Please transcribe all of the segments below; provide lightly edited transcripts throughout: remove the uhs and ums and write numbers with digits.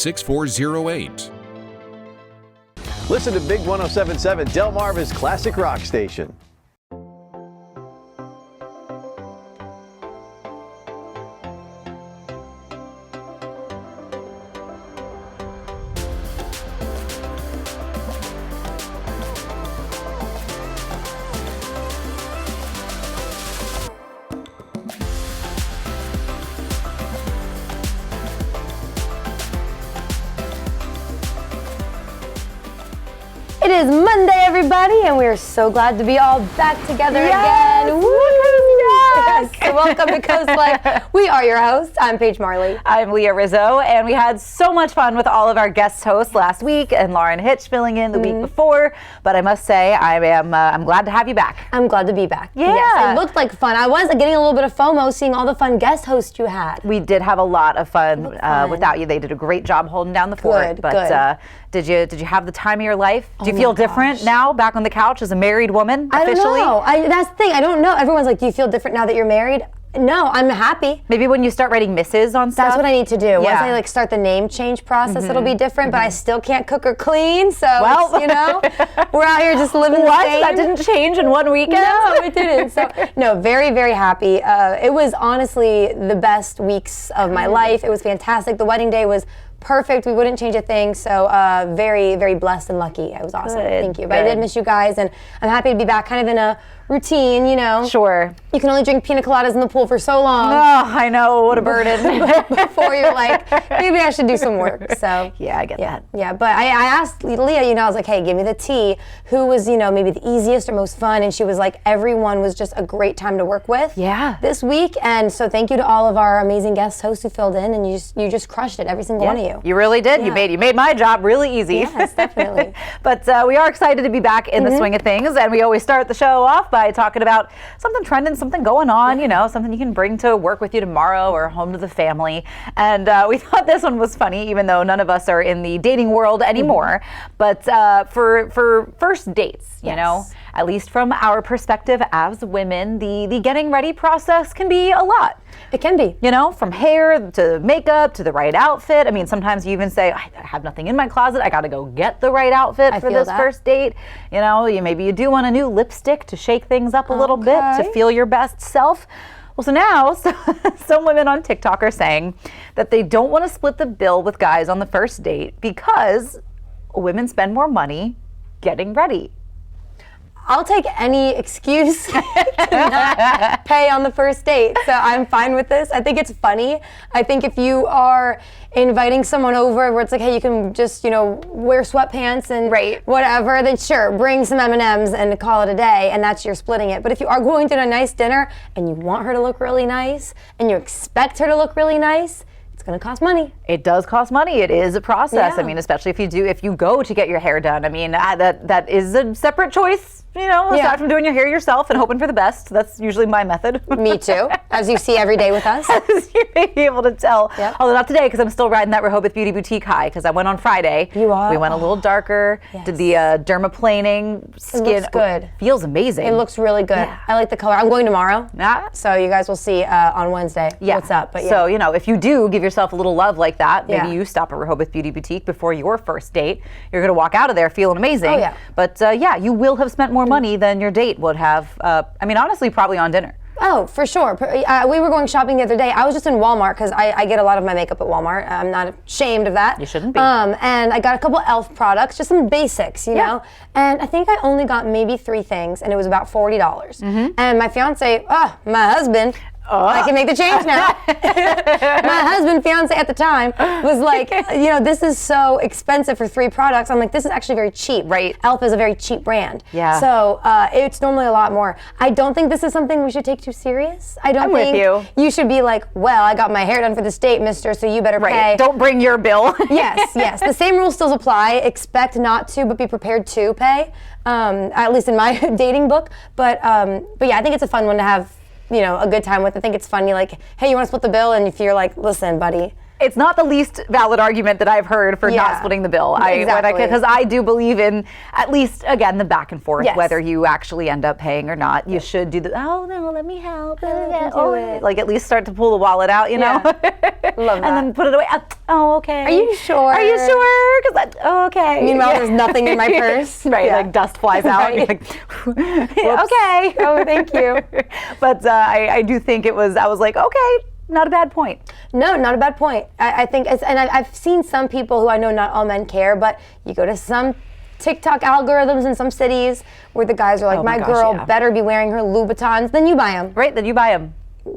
6408. Listen to Big 107.7, Delmarva's classic rock station. It is Monday, everybody, and we are so glad to be all back together again. Woo! Yes! So welcome to Coast Life. We are your hosts. I'm Paige Marley. I'm Leah Rizzo, and we had so much fun with all of our guest hosts last week, and Lauren Hitch filling in the week before. But I must say, I'm glad to have you back. I'm glad to be back. Yeah. Yes, it looked like fun. I was getting a little bit of FOMO seeing all the fun guest hosts you had. We did have a lot of fun without you. They did a great job holding down the fort. But did you have the time of your life? Do you feel different now, back on the couch as a married woman officially? I don't know. That's the thing. I don't know. Everyone's like, do you feel different now that you're married? No, I'm happy. Maybe when you start writing Mrs. on stuff. That's what I need to do. Once I start the name change process, it'll be different. But I still can't cook or clean, so we're out here just living the same. That didn't change in one weekend? No, it didn't. So no, very, very happy. It was honestly the best weeks of my life. It was fantastic. The wedding day was perfect. We wouldn't change a thing. So very, very blessed and lucky. It was awesome. Thank you. But I did miss you guys, and I'm happy to be back kind of in a routine, you know. Sure. You can only drink pina coladas in the pool for so long. Oh, I know. What a burden. Before you're like, maybe I should do some work. So yeah, I get that. Yeah, but I asked Leah, I was like, hey, give me the tea. Who was, maybe the easiest or most fun? And she was like, everyone was just a great time to work with. Yeah. This week. And so thank you to all of our amazing guest hosts who filled in, and you just crushed it, every single one of you. You really did. Yeah. You made my job really easy. Yes, definitely. But we are excited to be back in the swing of things, and we always start the show off by talking about something trending, something going on, something you can bring to work with you tomorrow or home to the family. And we thought this one was funny, even though none of us are in the dating world anymore. But for first dates, you know, at least from our perspective as women, the getting ready process can be a lot. It can be. From hair to makeup to the right outfit. I mean, sometimes you even say, I have nothing in my closet. I got to go get the right outfit for this first date. Maybe you do want a new lipstick to shake things up a little bit to feel your best self. Well, so now some women on TikTok are saying that they don't want to split the bill with guys on the first date because women spend more money getting ready. I'll take any excuse to not pay on the first date. So I'm fine with this. I think it's funny. I think if you are inviting someone over where it's like, hey, you can just, wear sweatpants and whatever, then sure, bring some M&Ms and call it a day, and that's your splitting it. But if you are going to a nice dinner and you want her to look really nice and you expect her to look really nice, it's going to cost money. It does cost money. It is a process. I mean, especially if you go to get your hair done. I mean, that is a separate choice. Aside from doing your hair yourself and hoping for the best. That's usually my method. Me too, as you see every day with us. As you may be able to tell. Yep. Although not today, because I'm still riding that Rehoboth Beauty Boutique high, because I went on Friday. You are? We went a little darker, did the dermaplaning skin. It looks good. Feels amazing. It looks really good. Yeah. I like the color. I'm going tomorrow, so you guys will see on Wednesday what's up. But So, if you do give yourself a little love like that, maybe you stop at Rehoboth Beauty Boutique before your first date, you're going to walk out of there feeling amazing. Oh, yeah. But you will have spent more money than your date would have, honestly, probably on dinner. Oh, for sure. We were going shopping the other day. I was just in Walmart because I get a lot of my makeup at Walmart. I'm not ashamed of that. You shouldn't be. And I got a couple e.l.f. products, just some basics, you know. And I think I only got maybe 3 things, and it was about $40. And my fiance, my husband, I can make the change now. My husband, fiance at the time, was like, this is so expensive for 3 products. I'm like, this is actually very cheap. Right. e.l.f. is a very cheap brand. Yeah. So it's normally a lot more. I don't think this is something we should take too serious. I don't think you should be like, well, I got my hair done for this date, mister, so you better pay. Don't bring your bill. Yes. The same rules still apply. Expect not to, but be prepared to pay. At least in my dating book. But yeah, I think it's a fun one to have a good time with. I think it's funny, like, hey, you want to split the bill? And if you're like, listen, buddy, It's not the least valid argument that I've heard for not splitting the bill. Exactly. Because I do believe in, at least, again, the back and forth, whether you actually end up paying or not. You should do the, oh, no, let me help. Like, at least start to pull the wallet out, you know? Love that. And then put it away. Oh, okay. Are you sure? Are you sure? Because okay. Meanwhile, there's nothing in my purse. Right, like dust flies out. And you're like, okay. Oh, thank you. But I do think I was like, okay. Not a bad point. No, not a bad point. I think, I've seen some people who I know not all men care, but you go to some TikTok algorithms in some cities where the guys are like, my girl better be wearing her Louboutins, then you buy them. Right, then you buy them.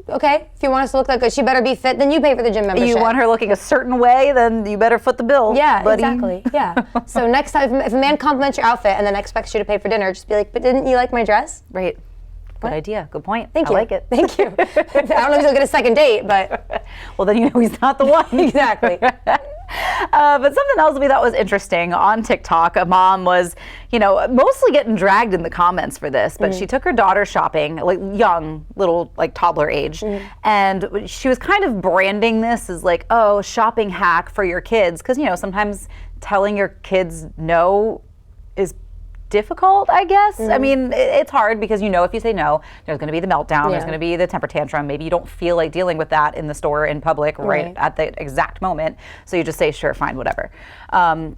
Okay, if you want us to look that good, she better be fit, then you pay for the gym membership. You want her looking a certain way, then you better foot the bill. Yeah, buddy. exactly. Yeah. So next time, if a man compliments your outfit and then expects you to pay for dinner, just be like, but didn't you like my dress? Right. Good idea. Good point. Thank you. I like it. Thank you. I don't know if he'll get a second date, but. Well, then you know he's not the one. Exactly. But something else we thought was interesting on TikTok, a mom was, mostly getting dragged in the comments for this, but she took her daughter shopping, like young, little, like toddler age, and she was kind of branding this as like, oh, shopping hack for your kids, because, sometimes telling your kids no is difficult, I guess. I mean, it's hard because if you say no, there's going to be the meltdown, there's going to be the temper tantrum. Maybe you don't feel like dealing with that in the store in public right at the exact moment. So you just say, sure, fine, whatever.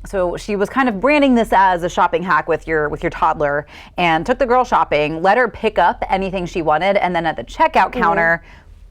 So she was kind of branding this as a shopping hack with your toddler, and took the girl shopping, let her pick up anything she wanted, and then at the checkout counter,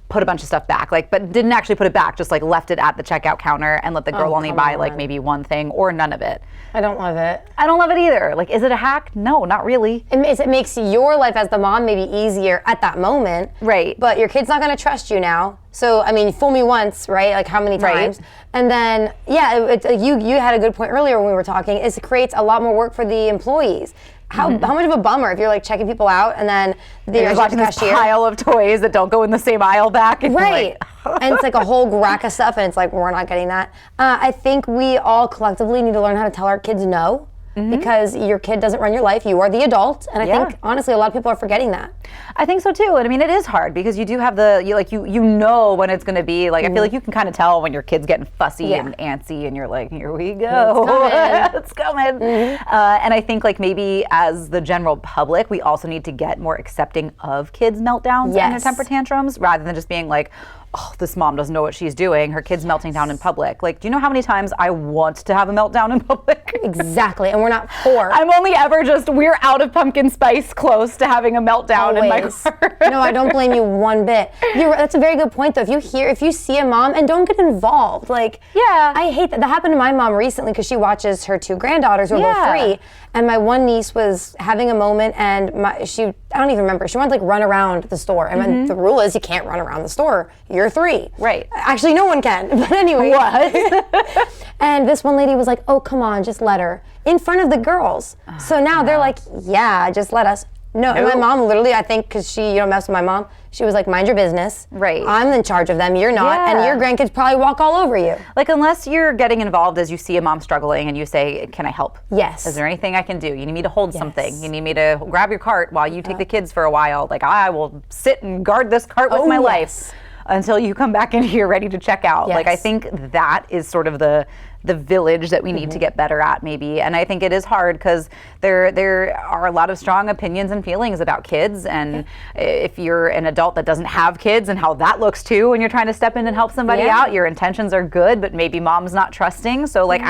put a bunch of stuff back, but didn't actually put it back, just like left it at the checkout counter and let the girl only buy like maybe one thing or none of it. I don't love it. I don't love it either. Like, is it a hack? No, not really. It makes your life as the mom maybe easier at that moment. Right. But your kid's not going to trust you now. So, I mean, fool me once, right? Like, how many times? Right. And then, you had a good point earlier when we were talking, is it creates a lot more work for the employees. How much of a bummer if you're like checking people out and then you're watching this pile of toys that don't go in the same aisle back. And right. And it's like a whole rack of stuff and it's like, we're not getting that. I think we all collectively need to learn how to tell our kids no. Because your kid doesn't run your life, you are the adult, and I think honestly a lot of people are forgetting that. I think so too, and I mean it is hard because you do have you know when it's going to be like I feel like you can kind of tell when your kid's getting fussy and antsy, and you're like, here we go, it's coming. And I think like maybe as the general public, we also need to get more accepting of kids' meltdowns and their temper tantrums, rather than just being like, oh, this mom doesn't know what she's doing. Her kid's melting down in public. Like, do you know how many times I want to have a meltdown in public? Exactly, and we're not poor. I'm only ever we're out of pumpkin spice close to having a meltdown in my car. No, I don't blame you one bit. That's a very good point, though. If you see a mom, and don't get involved. Like, I hate that. That happened to my mom recently because she watches her two granddaughters who are both 3. And my one niece was having a moment, and I don't even remember. She wanted to like run around the store, and the rule is you can't run around the store. You're 3. Right. Actually, no one can. But anyway. What? And this one lady was like, oh, come on, just let her. In front of the girls. So now they're like, yeah, just let us. No, and my mom literally, I think, because she, messed with my mom, she was like, mind your business. Right. I'm in charge of them, you're not, and your grandkids probably walk all over you. Like, unless you're getting involved as you see a mom struggling and you say, can I help? Yes. Is there anything I can do? You need me to hold something. You need me to grab your cart while you take the kids for a while. Like, I will sit and guard this cart with my life until you come back in here ready to check out. Like, I think that is sort of the village that we need to get better at, maybe. And I think it is hard because there are a lot of strong opinions and feelings about kids, and if you're an adult that doesn't have kids and how that looks too when you're trying to step in and help somebody out, your intentions are good, but maybe mom's not trusting. So like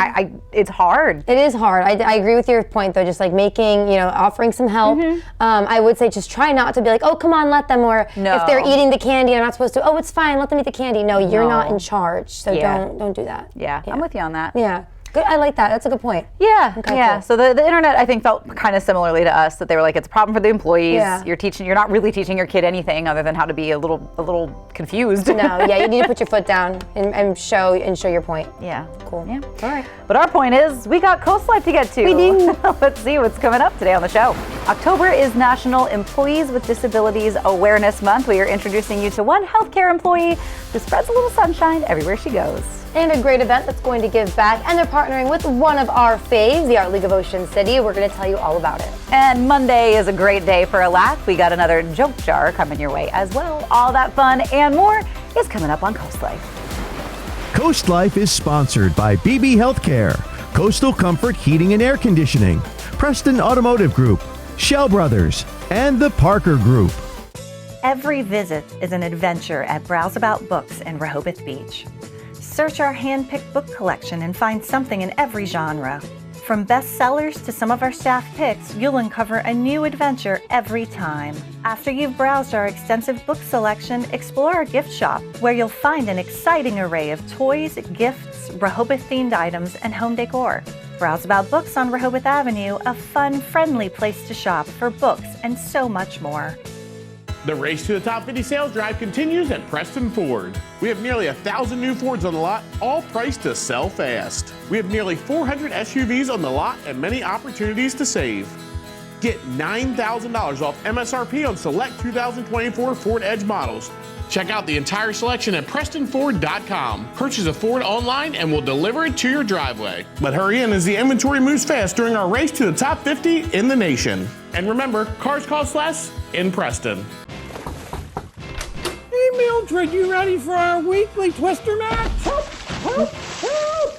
it's hard. It is hard. I agree with your point though, just like making, offering some help. I would say just try not to be like, oh, come on, let them, or if they're eating the candy and I'm not supposed to, oh, it's fine, let them eat the candy. No, you're not in charge, so don't do that. Yeah, I'm with you on that. Yeah. Good. I like that. That's a good point. Yeah. Okay, yeah. cool. So the internet, I think, felt kind of similarly to us, that they were like, it's a problem for the employees. Yeah. You're not really teaching your kid anything other than how to be a little confused. No. Yeah. You need to put your foot down and show your point. Yeah. Cool. Yeah. All right. But our point is, we got COASTLIFE to get to. We do. Let's see what's coming up today on the show. October is National Employees with Disabilities Awareness Month. We are introducing you to one healthcare employee who spreads a little sunshine everywhere she goes. And a great event that's going to give back, and they're partnering with one of our faves, the Art League of Ocean City. We're going to tell you all about it. And Monday is a great day for a laugh. We got another joke jar coming your way as well. All that fun and more is coming up on COASTLIFE. Coast Life is sponsored by Beebe Healthcare, Coastal Comfort Heating and Air Conditioning, Preston Automotive Group, Shell Brothers, and the Parker Group. Every visit is an adventure at Browse About Books in Rehoboth Beach. Search our hand-picked book collection and find something in every genre. From bestsellers to some of our staff picks, you'll uncover a new adventure every time. After you've browsed our extensive book selection, explore our gift shop, where you'll find an exciting array of toys, gifts, Rehoboth-themed items, and home decor. Browse About Books on Rehoboth Avenue, a fun, friendly place to shop for books and so much more. The Race to the Top 50 sales drive continues at Preston Ford. We have nearly 1,000 new Fords on the lot, all priced to sell fast. We have nearly 400 SUVs on the lot and many opportunities to save. Get $9,000 off MSRP on select 2024 Ford Edge models. Check out the entire selection at PrestonFord.com. Purchase a Ford online and we'll deliver it to your driveway. But hurry in as the inventory moves fast during our Race to the Top 50 in the nation. And remember, cars cost less in Preston. Hey Mildred, you ready for our weekly twister match? Help! Help! Help!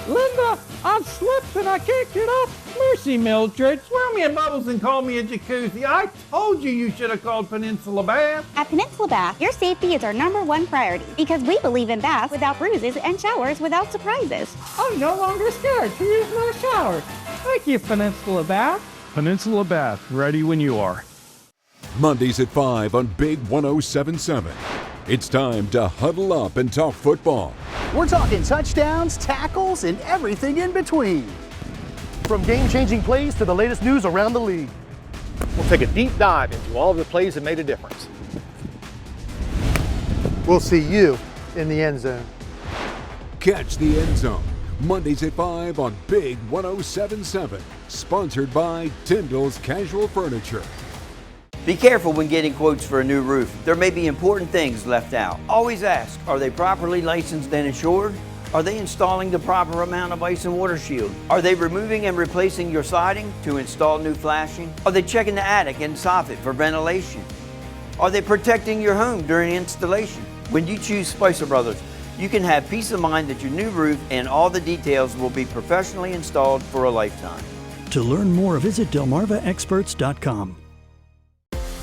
Linda, I've slipped and I can't get up. Mercy, Mildred. Swirl me in bubbles and call me a jacuzzi. I told you should have called Peninsula Bath. At Peninsula Bath, your safety is our #1 priority because we believe in baths without bruises and showers without surprises. I'm no longer scared to use my shower. Thank you, Peninsula Bath. Peninsula Bath, ready when you are. Mondays at 5 on Big 107.7. It's time to huddle up and talk football. We're talking touchdowns, tackles, and everything in between. From game-changing plays to the latest news around the league. We'll take a deep dive into all of the plays that made a difference. We'll see you in the end zone. Catch the End Zone, Mondays at 5 on Big 107.7. Sponsored by Tyndall's Casual Furniture. Be careful when getting quotes for a new roof. There may be important things left out. Always ask, are they properly licensed and insured? Are they installing the proper amount of ice and water shield? Are they removing and replacing your siding to install new flashing? Are they checking the attic and soffit for ventilation? Are they protecting your home during installation? When you choose Spicer Brothers, you can have peace of mind that your new roof and all the details will be professionally installed for a lifetime. To learn more, visit delmarvaexperts.com.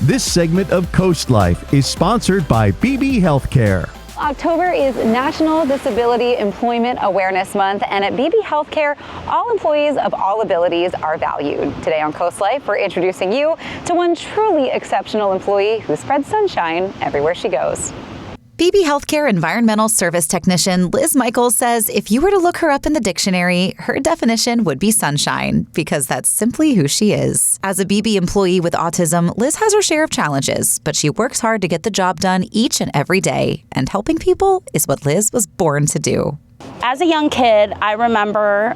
This segment of Coast Life is sponsored by Beebe Healthcare. October is National Disability Employment Awareness Month, and at Beebe Healthcare, all employees of all abilities are valued. Today on Coast Life, we're introducing you to one truly exceptional employee who spreads sunshine everywhere she goes. Beebe Healthcare Environmental Service Technician Liz Michaels says if you were to look her up in the dictionary, her definition would be sunshine, because that's simply who she is. As a Beebe employee with autism, Liz has her share of challenges, but she works hard to get the job done each and every day. And helping people is what Liz was born to do. As a young kid, I remember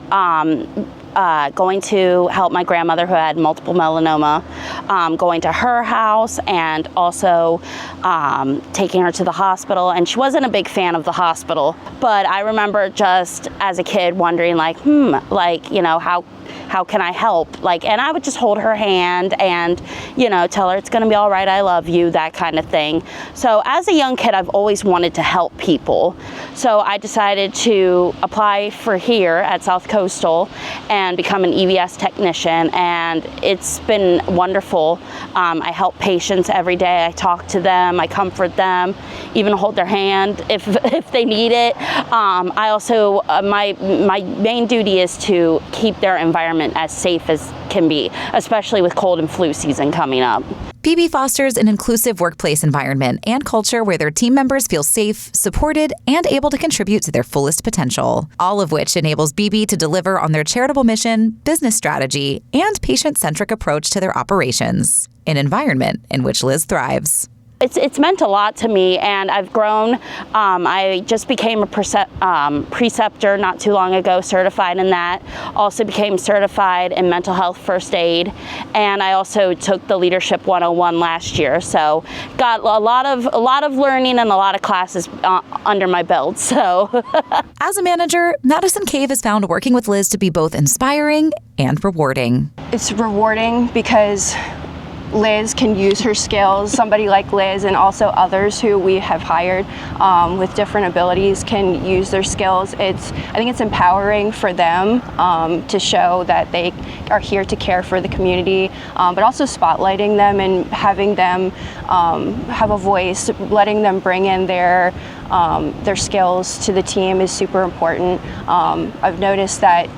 going to help my grandmother who had multiple melanoma, going to her house and also taking her to the hospital. And she wasn't a big fan of the hospital, but I remember just as a kid wondering how can I help? And I would just hold her hand and, tell her it's gonna be all right, I love you, that kind of thing. So as a young kid, I've always wanted to help people. So I decided to apply for here at South Coastal and become an EVS technician, and it's been wonderful. I help patients every day. I talk to them, I comfort them, even hold their hand if they need it. I also, my main duty is to keep their environment as safe as can be, especially with cold and flu season coming up. Beebe fosters an inclusive workplace environment and culture where their team members feel safe, supported, and able to contribute to their fullest potential, all of which enables Beebe to deliver on their charitable mission, business strategy, and patient-centric approach to their operations, an environment in which Liz thrives. It's meant a lot to me, and I've grown. I just became a preceptor not too long ago, certified in that. Also became certified in mental health first aid, and I also took the Leadership 101 last year. So got a lot of learning and a lot of classes under my belt. So as a manager, Madison Cave has found working with Liz to be both inspiring and rewarding. It's rewarding because Liz can use her skills. Somebody like Liz and also others who we have hired with different abilities can use their skills. I think it's empowering for them to show that they are here to care for the community, but also spotlighting them and having them have a voice, letting them bring in their skills to the team is super important. I've noticed that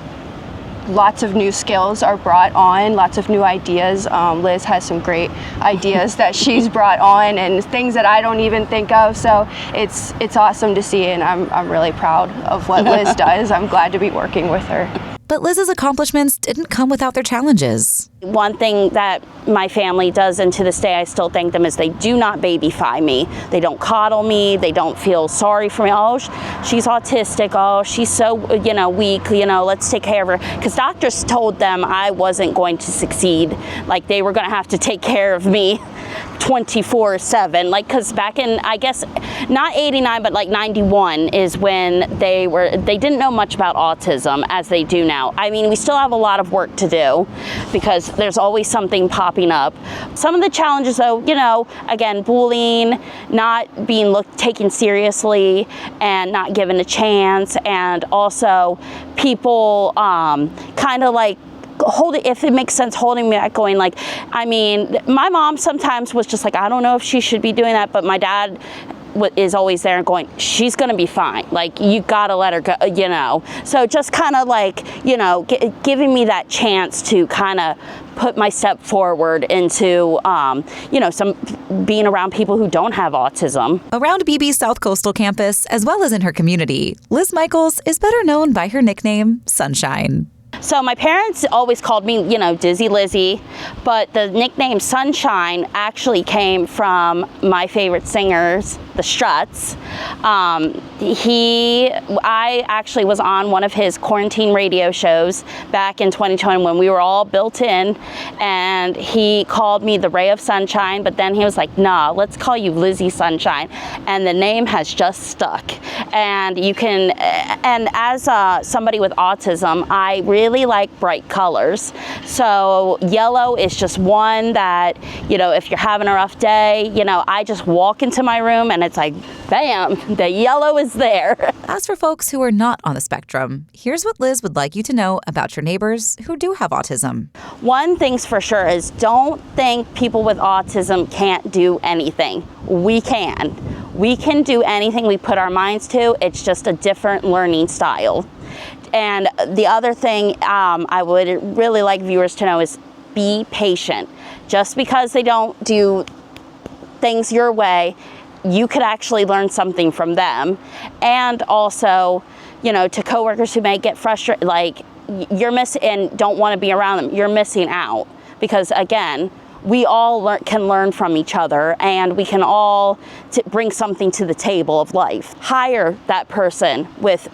lots of new skills are brought on, lots of new ideas. Liz has some great ideas that she's brought on and things that I don't even think of. So it's awesome to see, and I'm really proud of what Liz does. I'm glad to be working with her. But Liz's accomplishments didn't come without their challenges. One thing that my family does, and to this day I still thank them, is they do not babyfy me. They don't coddle me. They don't feel sorry for me. Oh, she's autistic. Oh, she's so, weak. Let's take care of her. Because doctors told them I wasn't going to succeed. Like, they were going to have to take care of me 24/7. Like, because back in, I guess, not 89, but like 91 is when they didn't know much about autism as they do now. I mean, we still have a lot of work to do because there's always something popping up. Some of the challenges, though, again, bullying, not being taken seriously and not given a chance, and also people kind of like if it makes sense, holding me back, going like, I mean, my mom sometimes was just like, I don't know if she should be doing that, but my dad is always there and going, she's gonna be fine. Like, you gotta let her go, So just kind of like, giving me that chance to kind of put my step forward into, some being around people who don't have autism. Around Beebe's South Coastal campus, as well as in her community, Liz Michaels is better known by her nickname, Sunshine. So my parents always called me, Dizzy Lizzie, but the nickname Sunshine actually came from my favorite singers, the Struts. I actually was on one of his quarantine radio shows back in 2020 when we were all built in, and he called me the Ray of Sunshine, but then he was like, nah, let's call you Lizzie Sunshine, and the name has just stuck. And as somebody with autism, I really like bright colors. So yellow is just one that, if you're having a rough day, I just walk into my room and it's like, bam, the yellow is there. As for folks who are not on the spectrum, here's what Liz would like you to know about your neighbors who do have autism. One thing's for sure is don't think people with autism can't do anything. We can. We can do anything we put our minds to. It's just a different learning style. And the other thing I would really like viewers to know is be patient. Just because they don't do things your way, you could actually learn something from them. And also, to coworkers who may get frustrated, like you're missing and don't want to be around them, you're missing out. Because again, we all can learn from each other, and we can all bring something to the table of life. Hire that person with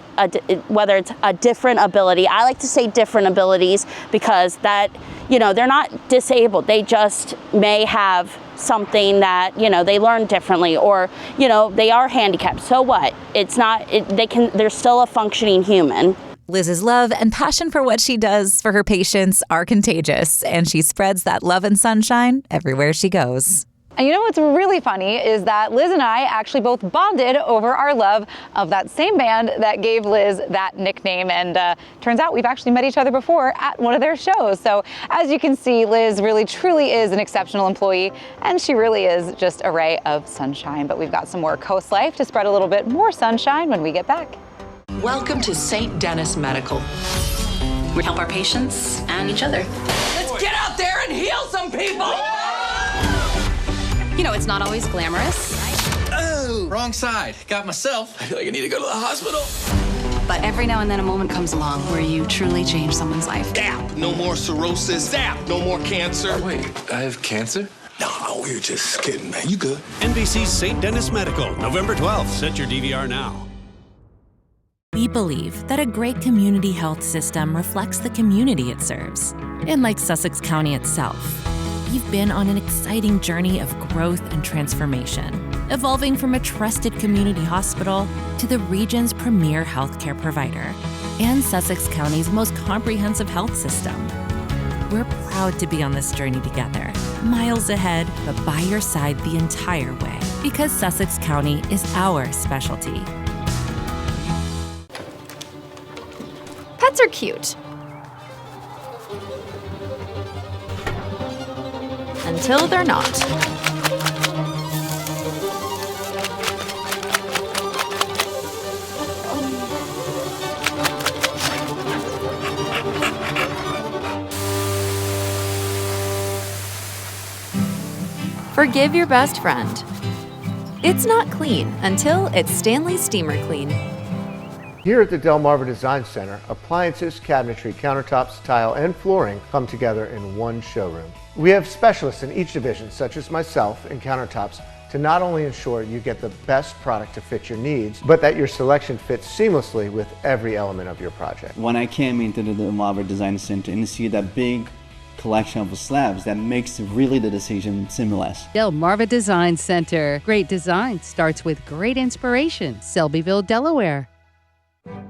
whether it's a different ability. I like to say different abilities because that, they're not disabled. They just may have something that, they learn differently, or, they are handicapped. So what? It's not, they're still a functioning human. Liz's love and passion for what she does for her patients are contagious, and she spreads that love and sunshine everywhere she goes. And what's really funny is that Liz and I actually both bonded over our love of that same band that gave Liz that nickname. And turns out we've actually met each other before at one of their shows. So as you can see, Liz really truly is an exceptional employee, and she really is just a ray of sunshine. But we've got some more Coast Life to spread a little bit more sunshine when we get back. Welcome to St. Denis Medical. We help our patients and each other. Let's get out there and heal some people! It's not always glamorous. Oh, wrong side. Got myself. I feel like I need to go to the hospital. But every now and then a moment comes along where you truly change someone's life. Zap! No more cirrhosis. Zap! No more cancer. Oh, wait, I have cancer? No, we were just kidding, man. You good. NBC's St. Denis Medical, November 12th. Set your DVR now. We believe that a great community health system reflects the community it serves. And like Sussex County itself, we've been on an exciting journey of growth and transformation, evolving from a trusted community hospital to the region's premier healthcare provider and Sussex County's most comprehensive health system. We're proud to be on this journey together miles ahead, but by your side the entire way. Because Sussex County is our specialty. Pets are cute. Until they're not. Forgive your best friend. It's not clean until it's Stanley Steamer Clean. Here at the Delmarva Design Center, appliances, cabinetry, countertops, tile, and flooring come together in one showroom. We have specialists in each division, such as myself in countertops, to not only ensure you get the best product to fit your needs, but that your selection fits seamlessly with every element of your project. When I came into the Delmarva Design Center and see that big collection of slabs, that makes really the decision seamless. Delmarva Design Center. Great design starts with great inspiration. Selbyville, Delaware.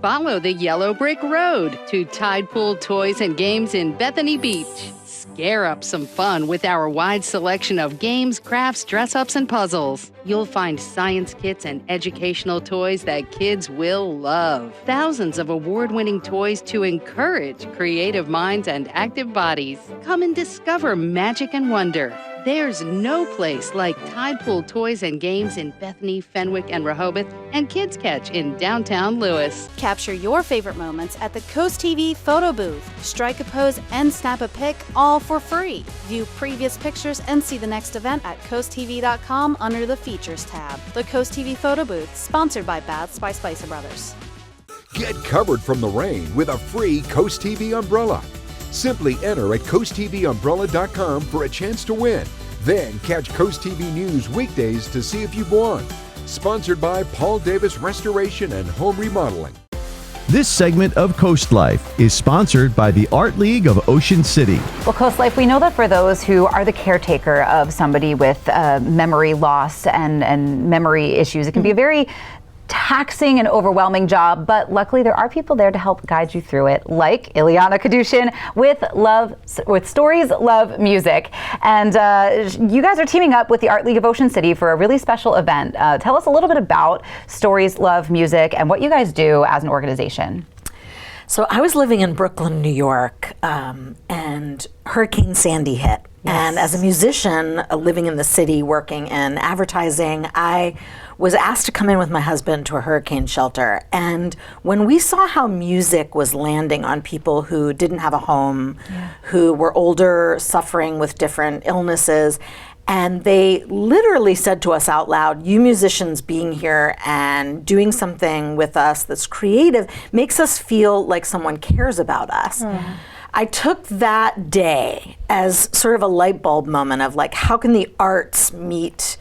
Follow the yellow brick road to Tide Pool Toys and Games in Bethany Beach. Scare up some fun with our wide selection of games, crafts, dress-ups, and puzzles. You'll find science kits and educational toys that kids will love. Thousands of award-winning toys to encourage creative minds and active bodies. Come and discover magic and wonder. There's no place like Tide Pool Toys and Games in Bethany, Fenwick, and Rehoboth, and Kids Catch in downtown Lewis. Capture your favorite moments at the Coast TV photo booth. Strike a pose and snap a pic, all for free. View previous pictures and see the next event at coasttv.com under the Features tab. The Coast TV photo booth, sponsored by Baths by Spicer Brothers. Get covered from the rain with a free Coast TV umbrella. Simply enter at coasttvumbrella.com for a chance to win. Then catch Coast TV News weekdays to see if you've won. Sponsored by Paul Davis Restoration and Home Remodeling. This segment of Coast Life is sponsored by the Art League of Ocean City. Well, Coast Life, we know that for those who are the caretaker of somebody with memory loss and memory issues, it can be a very taxing and overwhelming job, but luckily there are people there to help guide you through it, like Ileana Kadushin with Stories Love Music. And you guys are teaming up with the Art League of Ocean City for a really special event. Tell us a little bit about Stories Love Music and what you guys do as an organization. So I was living in Brooklyn, New York, and Hurricane Sandy hit. Yes. And as a musician living in the city, working in advertising, I was asked to come in with my husband to a hurricane shelter. And when we saw how music was landing on people who didn't have a home, who were older, suffering with different illnesses, and they literally said to us out loud, you musicians being here and doing something with us that's creative makes us feel like someone cares about us. I took that day as sort of a light bulb moment of like, how can the arts meet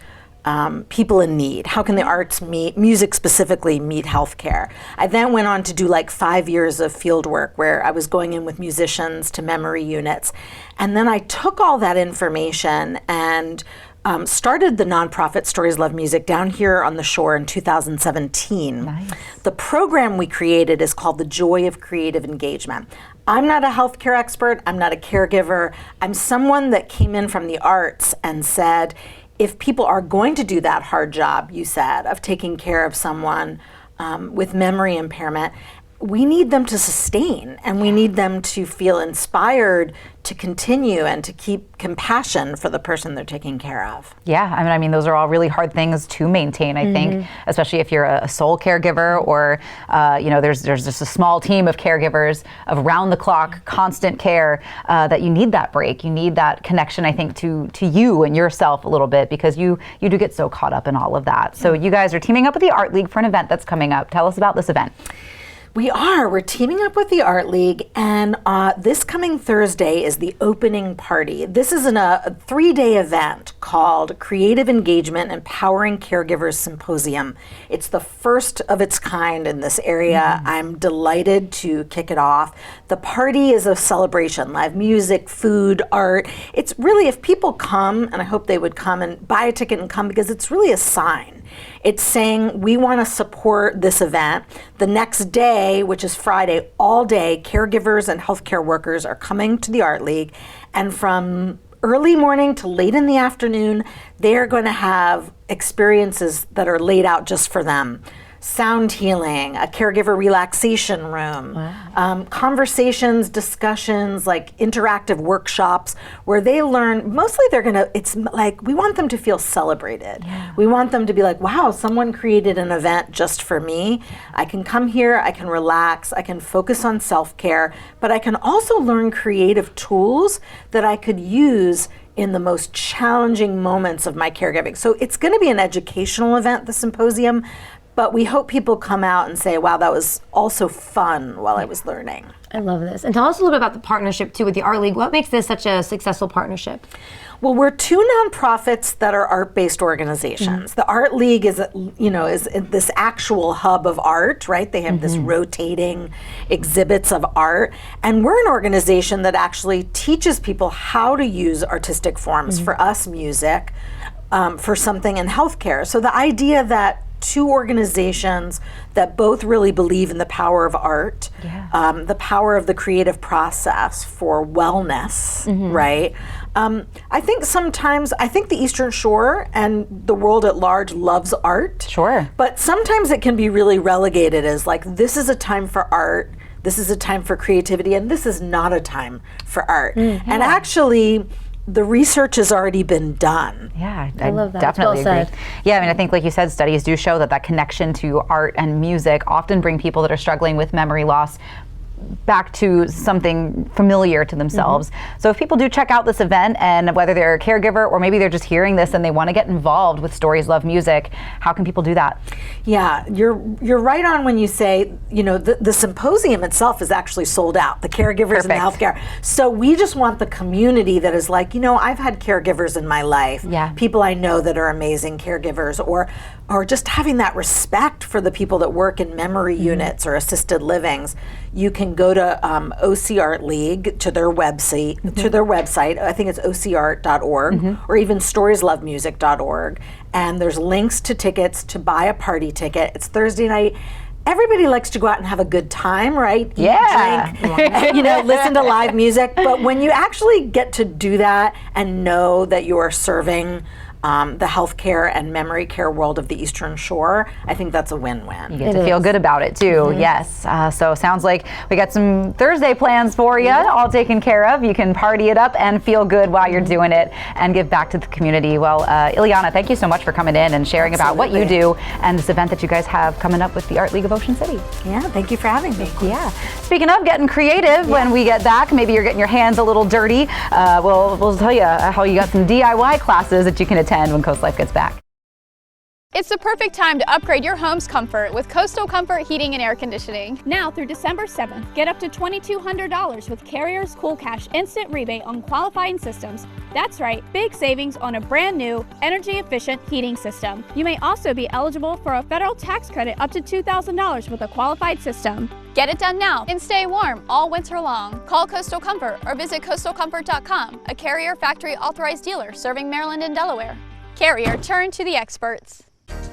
people in need? How can the arts meet, music specifically, meet healthcare? I then went on to do like 5 years of field work where I was going in with musicians to memory units. And then I took all that information and started the nonprofit Stories Love Music down here on the shore in 2017. Nice. The program we created is called The Joy of Creative Engagement. I'm not a healthcare expert, I'm not a caregiver, I'm someone that came in from the arts and said, if people are going to do that hard job, you said, of taking care of someone with memory impairment, we need them to sustain and we need them to feel inspired to continue and to keep compassion for the person they're taking care of. Yeah, I mean, those are all really hard things to maintain, I think, especially if you're a sole caregiver or, there's just a small team of caregivers of round-the-clock, constant care, that you need that break. You need that connection, I think, to you and yourself a little bit because you do get so caught up in all of that. So you guys are teaming up with the Art League for an event that's coming up. Tell us about this event. We're teaming up with the Art League, and this coming Thursday is the opening party. This is a 3-day event called Creative Engagement Empowering Caregivers Symposium. It's the first of its kind in this area. I'm delighted to kick it off. The party is a celebration, live music, food, art. It's really, if people come, and I hope they would come and buy a ticket and come because it's really a sign. It's saying we want to support this event. The next day, which is Friday, all day, caregivers and healthcare workers are coming to the Art League, and from early morning to late in the afternoon, they're going to have experiences that are laid out just for them. Sound healing, a caregiver relaxation room, conversations, discussions, like interactive workshops where they learn, mostly it's like, we want them to feel celebrated. We want them to be like, wow, someone created an event just for me. I can come here, I can relax, I can focus on self-care, but I can also learn creative tools that I could use in the most challenging moments of my caregiving. So it's going to be an educational event, the symposium, but we hope people come out and say, wow, that was also fun while I was learning. I love this. And tell us a little bit about the partnership too with the Art League. What makes this such a successful partnership? Well, we're two nonprofits that are art-based organizations. The Art League is this actual hub of art, right? They have this rotating exhibits of art. And we're an organization that actually teaches people how to use artistic forms, for us, music, for something in healthcare. So the idea that two organizations that both really believe in the power of art, the power of the creative process for wellness, right? I think sometimes, the Eastern Shore and the world at large loves art. Sure. But sometimes it can be really relegated as like, this is a time for art, this is a time for creativity, and this is not a time for art. And actually, the research has already been done. Yeah, I love that. Definitely Well agree. Yeah, I mean, I think, like you said, studies do show that connection to art and music often bring people that are struggling with memory loss back to something familiar to themselves. So if people do check out this event, and whether they're a caregiver or maybe they're just hearing this and they want to get involved with Stories Love Music, how can people do that? Yeah, you're right on when you say, the symposium itself is actually sold out, the caregivers and the healthcare. So we just want the community that is like, I've had caregivers in my life, people I know that are amazing caregivers, or just having that respect for the people that work in memory units or assisted livings. You can go to OC Art League, to their website. I think it's ocart.org, or even storieslovemusic.org. And there's links to tickets to buy a party ticket. It's Thursday night. Everybody likes to go out and have a good time, right? Eat, drink, listen to live music. But when you actually get to do that and know that you are serving the healthcare and memory care world of the Eastern Shore, I think that's a win-win. You get to feel good about it too. Yes. So sounds like we got some Thursday plans for you, all taken care of. You can party it up and feel good while you're doing it and give back to the community. Well, Ileana, thank you so much for coming in and sharing about what you do and this event that you guys have coming up with the Art League of Ocean City. Yeah, thank you for having me. Yeah. Speaking of getting creative, when we get back, maybe you're getting your hands a little dirty. We'll tell you how you got some DIY classes that you can attend when Coast Life gets back. It's the perfect time to upgrade your home's comfort with Coastal Comfort Heating and Air Conditioning. Now through December 7th, get up to $2,200 with Carrier's Cool Cash Instant Rebate on qualifying systems. That's right, big savings on a brand new, energy-efficient heating system. You may also be eligible for a federal tax credit up to $2,000 with a qualified system. Get it done now and stay warm all winter long. Call Coastal Comfort or visit coastalcomfort.com, a Carrier factory authorized dealer serving Maryland and Delaware. Carrier, turn to the experts.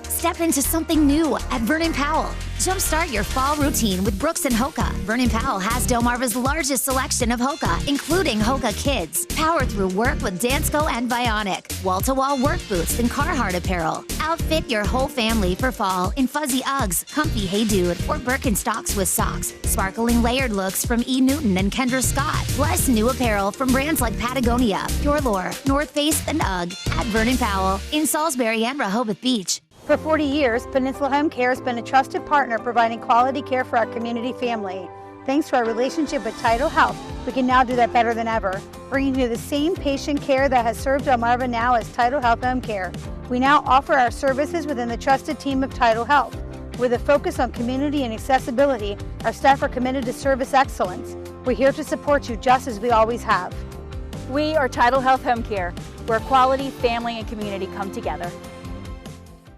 Step into something new at Vernon Powell. Jumpstart your fall routine with Brooks and Hoka. Vernon Powell has Delmarva's largest selection of Hoka, including Hoka Kids. Power through work with Dansko and Bionic. Wall-to-wall work boots and Carhartt apparel. Outfit your whole family for fall in fuzzy Uggs, comfy Hey Dude, or Birkenstocks with socks. Sparkling layered looks from E. Newton and Kendra Scott. Plus new apparel from brands like Patagonia, Pure Lore, North Face, and UGG at Vernon Powell in Salisbury and Rehoboth Beach. For 40 years, Peninsula Home Care has been a trusted partner providing quality care for our community family. Thanks to our relationship with Tidal Health, we can now do that better than ever, bringing you the same patient care that has served Delmarva now as Tidal Health Home Care. We now offer our services within the trusted team of Tidal Health. With a focus on community and accessibility, our staff are committed to service excellence. We're here to support you just as we always have. We are Tidal Health Home Care, where quality, family, and community come together.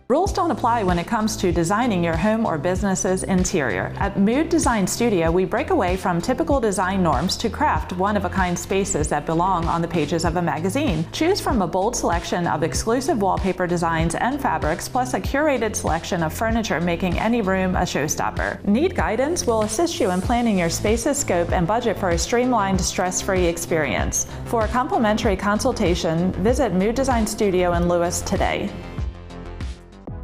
Rules don't apply when it comes to designing your home or business's interior. At Mood Design Studio, we break away from typical design norms to craft one-of-a-kind spaces that belong on the pages of a magazine. Choose from a bold selection of exclusive wallpaper designs and fabrics, plus a curated selection of furniture, making any room a showstopper. Need guidance? We'll assist you in planning your space's scope and budget for a streamlined, stress-free experience. For a complimentary consultation, visit Mood Design Studio in Lewis today.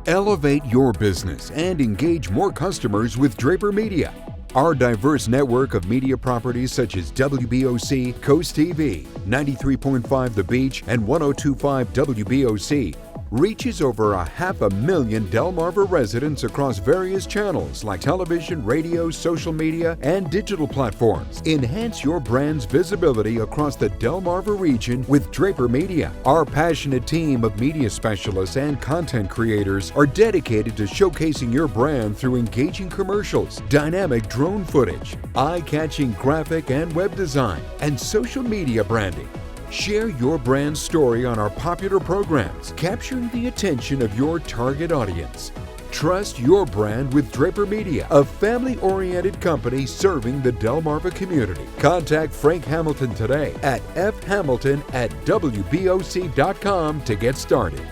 Elevate your business and engage more customers with Draper Media. Our diverse network of media properties such as WBOC, Coast TV, 93.5 The Beach, and 102.5 WBOC reaches over 500,000 Delmarva residents across various channels like television, radio, social media, and digital platforms. Enhance your brand's visibility across the Delmarva region with Draper Media. Our passionate team of media specialists and content creators are dedicated to showcasing your brand through engaging commercials, dynamic drone footage, eye-catching graphic and web design, and social media branding. Share your brand story on our popular programs, capturing the attention of your target audience. Trust your brand with Draper Media, a family-oriented company serving the Delmarva community. Contact Frank Hamilton today at fhamilton@wboc.com to get started.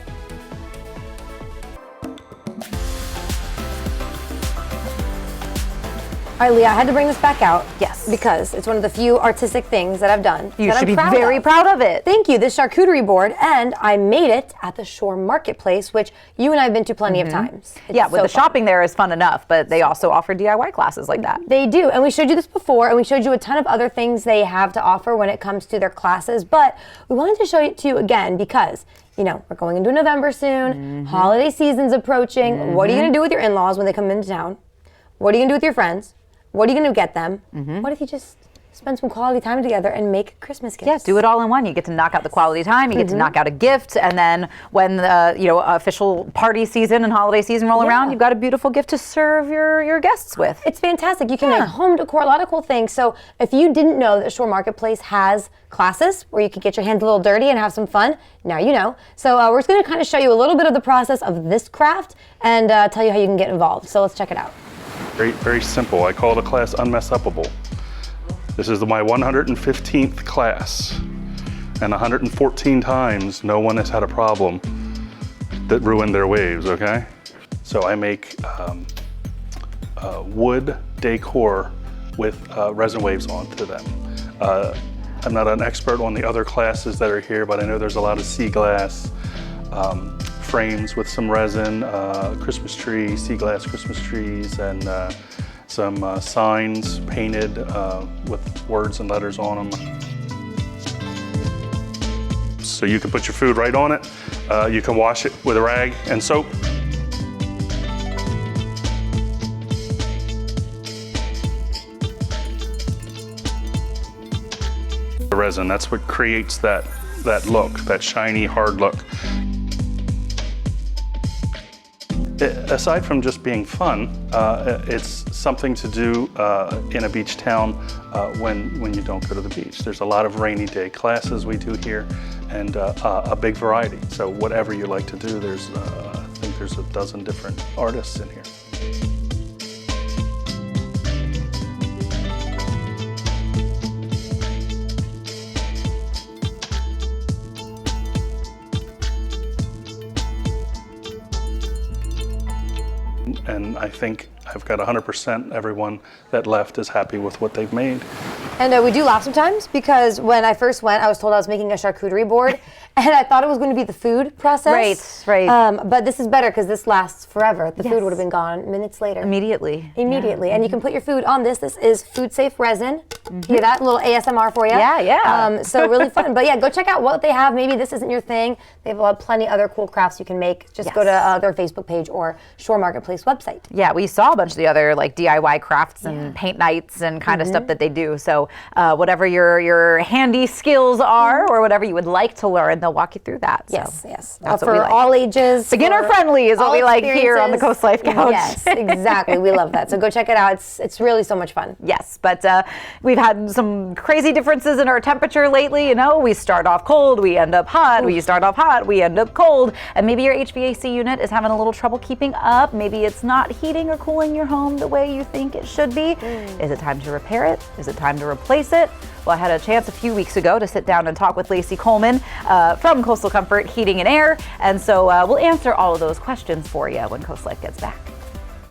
All right, Leah, I had to bring this back out. Yes. Because it's one of the few artistic things that I've done. You should be very proud of it. Thank you. This charcuterie board, and I made it at the Shore Marketplace, which you and I have been to plenty of times. Yeah, with the shopping there is fun enough, but they also offer DIY classes like that. They do, and we showed you this before, and we showed you a ton of other things they have to offer when it comes to their classes, but we wanted to show it to you again because, you know, we're going into November soon, holiday season's approaching. What are you going to do with your in-laws when they come into town? What are you going to do with your friends? What are you going to get them? What if you just spend some quality time together and make Christmas gifts? Yeah, do it all in one. You get to knock out the quality time, you get to knock out a gift, and then when the official party season and holiday season roll around, you've got a beautiful gift to serve your guests with. It's fantastic. You can make home decor, a lot of cool things. So if you didn't know that Shore Marketplace has classes where you can get your hands a little dirty and have some fun, now you know. So we're just going to kind of show you a little bit of the process of this craft and tell you how you can get involved. So let's check it out. Very, very simple. I call the class Unmessupable. This is my 115th class, and 114 times no one has had a problem that ruined their waves, okay? So I make wood decor with resin waves onto them. I'm not an expert on the other classes that are here, but I know there's a lot of sea glass, frames with some resin, Christmas tree, sea glass Christmas trees, and some signs painted with words and letters on them. So you can put your food right on it. You can wash it with a rag and soap. The resin, that's what creates that look, that shiny, hard look. Aside from just being fun, it's something to do in a beach town when you don't go to the beach. There's a lot of rainy day classes we do here and a big variety. So whatever you like to do, there's I think there's a dozen different artists in here. And I think I've got 100% everyone that left is happy with what they've made. And we do laugh sometimes because when I first went, I was told I was making a charcuterie board and I thought it was going to be the food process. Right. But this is better because this lasts forever. The food would have been gone minutes later. Immediately. And you can put your food on this. This is food safe resin. Hear that? A little ASMR for you. Yeah. So really fun. But yeah, go check out what they have. Maybe this isn't your thing. They have plenty other cool crafts you can make. Just go to their Facebook page or Shore Marketplace website. Yeah, we saw a bunch of the other like DIY crafts and paint nights and kind of stuff that they do. So whatever your handy skills are or whatever you would like to learn, they'll walk you through that. Yes. That's for what we like. all ages. Beginner friendly is what we like here on the Coast Life Couch. Yes, exactly. We love that. So go check it out. It's really so much fun. Yes, but we've we've had some crazy differences in our temperature lately. You know, we start off cold, we end up hot. We start off hot, we end up cold. And maybe your HVAC unit is having a little trouble keeping up. Maybe it's not heating or cooling your home the way you think it should be. Is it time to repair it? Is it time to replace it? Well, I had a chance a few weeks ago to sit down and talk with Lacey Coleman from Coastal Comfort Heating and Air. And so we'll answer all of those questions for you when Coast Life gets back.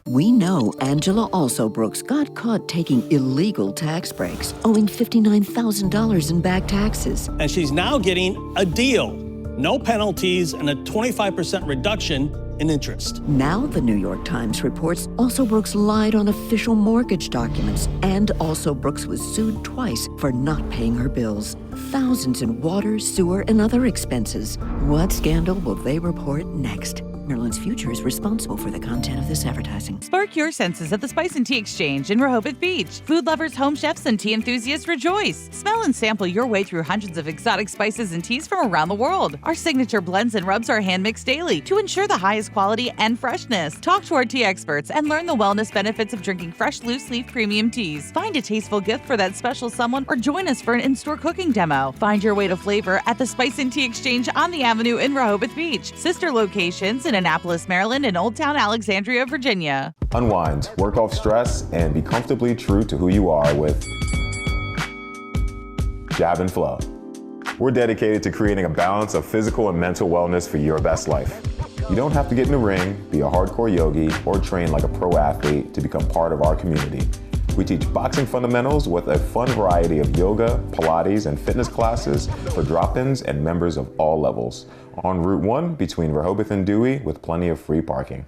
We know Angela Alsobrooks got caught taking illegal tax breaks, owing $59,000 in back taxes. And she's now getting a deal. No penalties and a 25% reduction in interest. Now the New York Times reports Alsobrooks lied on official mortgage documents, and Alsobrooks was sued twice for not paying her bills. Thousands in water, sewer, and other expenses. What scandal will they report next? Maryland's Future is responsible for the content of this advertising. Spark your senses at the Spice and Tea Exchange in Rehoboth Beach. Food lovers, home chefs, and tea enthusiasts rejoice. Smell and sample your way through hundreds of exotic spices and teas from around the world. Our signature blends and rubs are hand-mixed daily to ensure the highest quality and freshness. Talk to our tea experts and learn the wellness benefits of drinking fresh, loose-leaf premium teas. Find a tasteful gift for that special someone or join us for an in-store cooking demo. Find your way to flavor at the Spice and Tea Exchange on the Avenue in Rehoboth Beach. Sister locations in Annapolis, Maryland, and Old Town Alexandria, Virginia. Unwind, work off stress, and be comfortably true to who you are with Jab and Flow. We're dedicated to creating a balance of physical and mental wellness for your best life. You don't have to get in the ring, be a hardcore yogi, or train like a pro athlete to become part of our community. We teach boxing fundamentals with a fun variety of yoga, Pilates, and fitness classes for drop-ins and members of all levels. On Route 1 between Rehoboth and Dewey with plenty of free parking.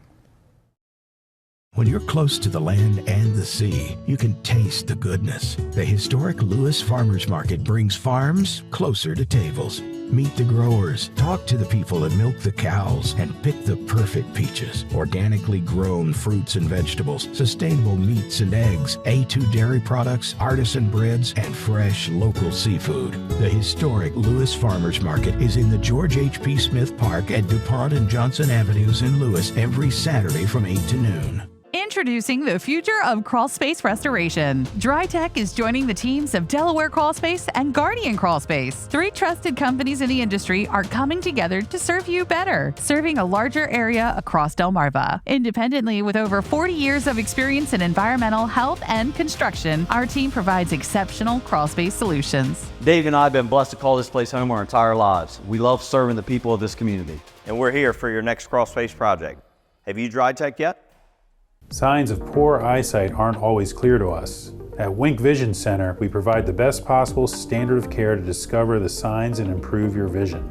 When you're close to the land and the sea, you can taste the goodness. The historic Lewis Farmers Market brings farms closer to tables. Meet the growers, talk to the people that milk the cows, and pick the perfect peaches. Organically grown fruits and vegetables, sustainable meats and eggs, A2 dairy products, artisan breads, and fresh local seafood. The historic Lewis Farmers Market is in the George H.P. Smith Park at DuPont and Johnson Avenues in Lewis every Saturday from 8 to noon. Introducing the future of crawl space restoration. DryTech is joining the teams of Delaware Crawl Space and Guardian Crawl Space. 3 trusted companies in the industry are coming together to serve you better, serving a larger area across Delmarva. Independently, with over 40 years of experience in environmental health and construction, our team provides exceptional crawl space solutions. Dave and I have been blessed to call this place home our entire lives. We love serving the people of this community. And we're here for your next crawl space project. Have you DryTech yet? Signs of poor eyesight aren't always clear to us. At Wink Vision Center, we provide the best possible standard of care to discover the signs and improve your vision.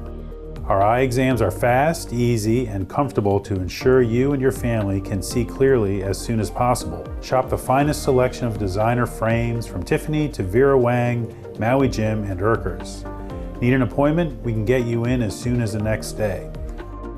Our eye exams are fast, easy, and comfortable to ensure you and your family can see clearly as soon as possible. Shop the finest selection of designer frames from Tiffany to Vera Wang, Maui Jim, and Urkers. Need an appointment? We can get you in as soon as the next day.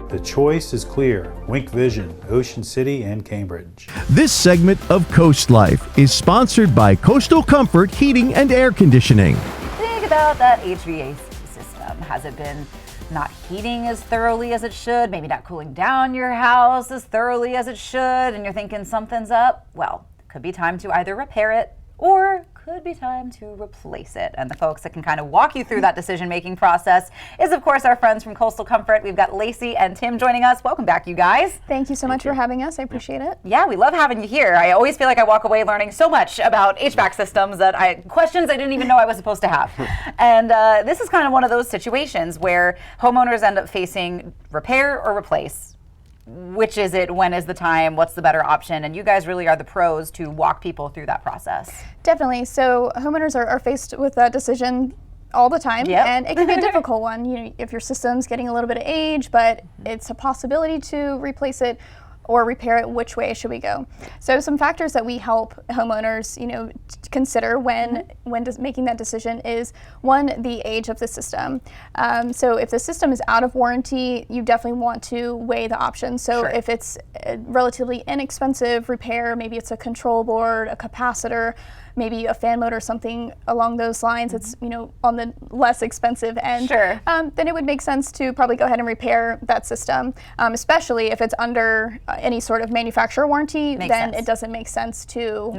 The choice is clear. Wink Vision, Ocean City and Cambridge. This segment of Coast Life is sponsored by Coastal Comfort Heating and Air Conditioning. Think about that HVAC system. Has it been not heating as thoroughly as it should? Maybe not cooling down your house as thoroughly as it should, and you're thinking something's up? Well, could be time to either repair it or could be time to replace it. And the folks that can kind of walk you through that decision-making process is, of course, our friends from Coastal Comfort. We've got Lacey and Tim joining us. Welcome back, you guys. Thank you so much for having us. I appreciate it. Yeah, we love having you here. I always feel like I walk away learning so much about HVAC systems questions I didn't even know I was supposed to have. And this is kind of one of those situations where homeowners end up facing repair or replace. Which is it? When is the time? What's the better option? And you guys really are the pros to walk people through that process. Definitely. So homeowners are faced with that decision all the time, and it can be a difficult one. You know, if your system's getting a little bit of age, but it's a possibility to replace it or repair it, which way should we go? So some factors that we help homeowners, consider when making that decision is, one, the age of the system. So if the system is out of warranty, you definitely want to weigh the options. So if it's a relatively inexpensive repair, maybe it's a control board, a capacitor, maybe a fan motor or something along those lines, it's, you know, on the less expensive end, then it would make sense to probably go ahead and repair that system, especially if it's under any sort of manufacturer warranty. Then it doesn't make sense to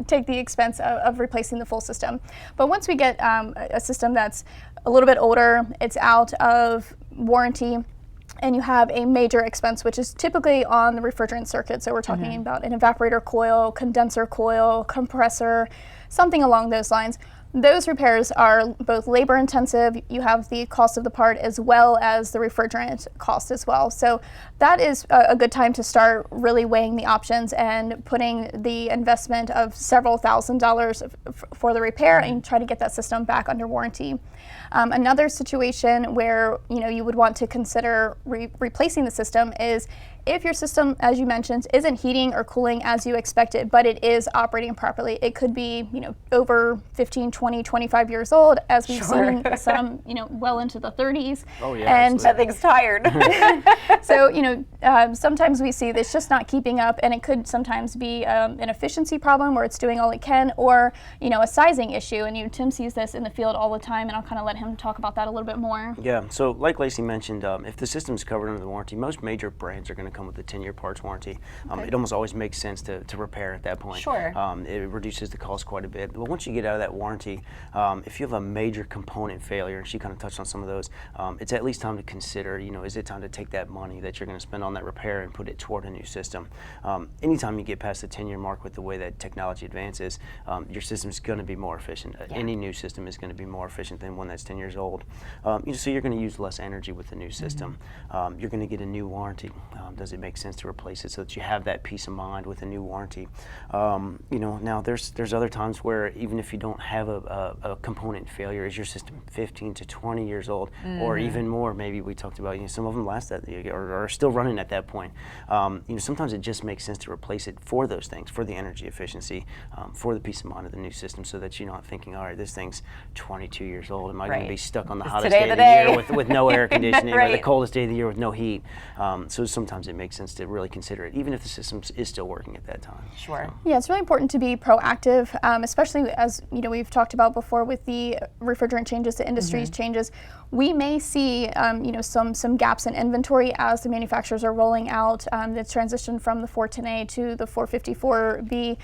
take the expense of replacing the full system. But once we get a system that's a little bit older, it's out of warranty, and you have a major expense, which is typically on the refrigerant circuit. So we're talking about an evaporator coil, condenser coil, compressor, something along those lines. Those repairs are both labor intensive. You have the cost of the part as well as the refrigerant cost as well. So that is a good time to start really weighing the options and putting the investment of several $1,000s for the repair and try to get that system back under warranty. Another situation where, you know, you would want to consider replacing the system is if your system, as you mentioned, isn't heating or cooling as you expected, but it is operating properly. It could be, you know, over 15, 20, 25 years old, as we've seen some, you know, well into the 30s. Oh yeah, and that thing's tired. So, you know, sometimes we see this just not keeping up, and it could sometimes be an efficiency problem where it's doing all it can, or, you know, a sizing issue. And Tim sees this in the field all the time, and I'll kind of let him talk about that a little bit more. Yeah, so like Lacey mentioned, if the system's covered under the warranty, most major brands are going to come with a 10-year parts warranty. It almost always makes sense to repair at that point. Sure. It reduces the cost quite a bit. But once you get out of that warranty, if you have a major component failure, and she kind of touched on some of those, it's at least time to consider, you know, is it time to take that money that you're going to spend on that repair and put it toward a new system? Anytime you get past the 10-year mark with the way that technology advances, your system's going to be more efficient. Any new system is going to be more efficient than one that's 10 years old. You know, so you're going to use less energy with the new system. You're going to get a new warranty. Does it make sense to replace it so that you have that peace of mind with a new warranty? You know, now there's other times where even if you don't have a component failure, is your system 15 to 20 years old, or even more? Maybe we talked about, you know, some of them last that or are still running at that point. You know, sometimes it just makes sense to replace it for those things, for the energy efficiency, for the peace of mind of the new system, so that you're not thinking, all right, this thing's 22 years old. Am I going to be stuck on the hottest day of the year with no air conditioning, or the coldest day of the year with no heat? So sometimes it makes sense to really consider it, even if the system is still working at that time. Sure. Yeah, it's really important to be proactive, especially as, you know, we've talked about before with the refrigerant changes, the industry's changes. We may see, you know, some gaps in inventory as the manufacturers are rolling out the transition from the 410A to the 454B.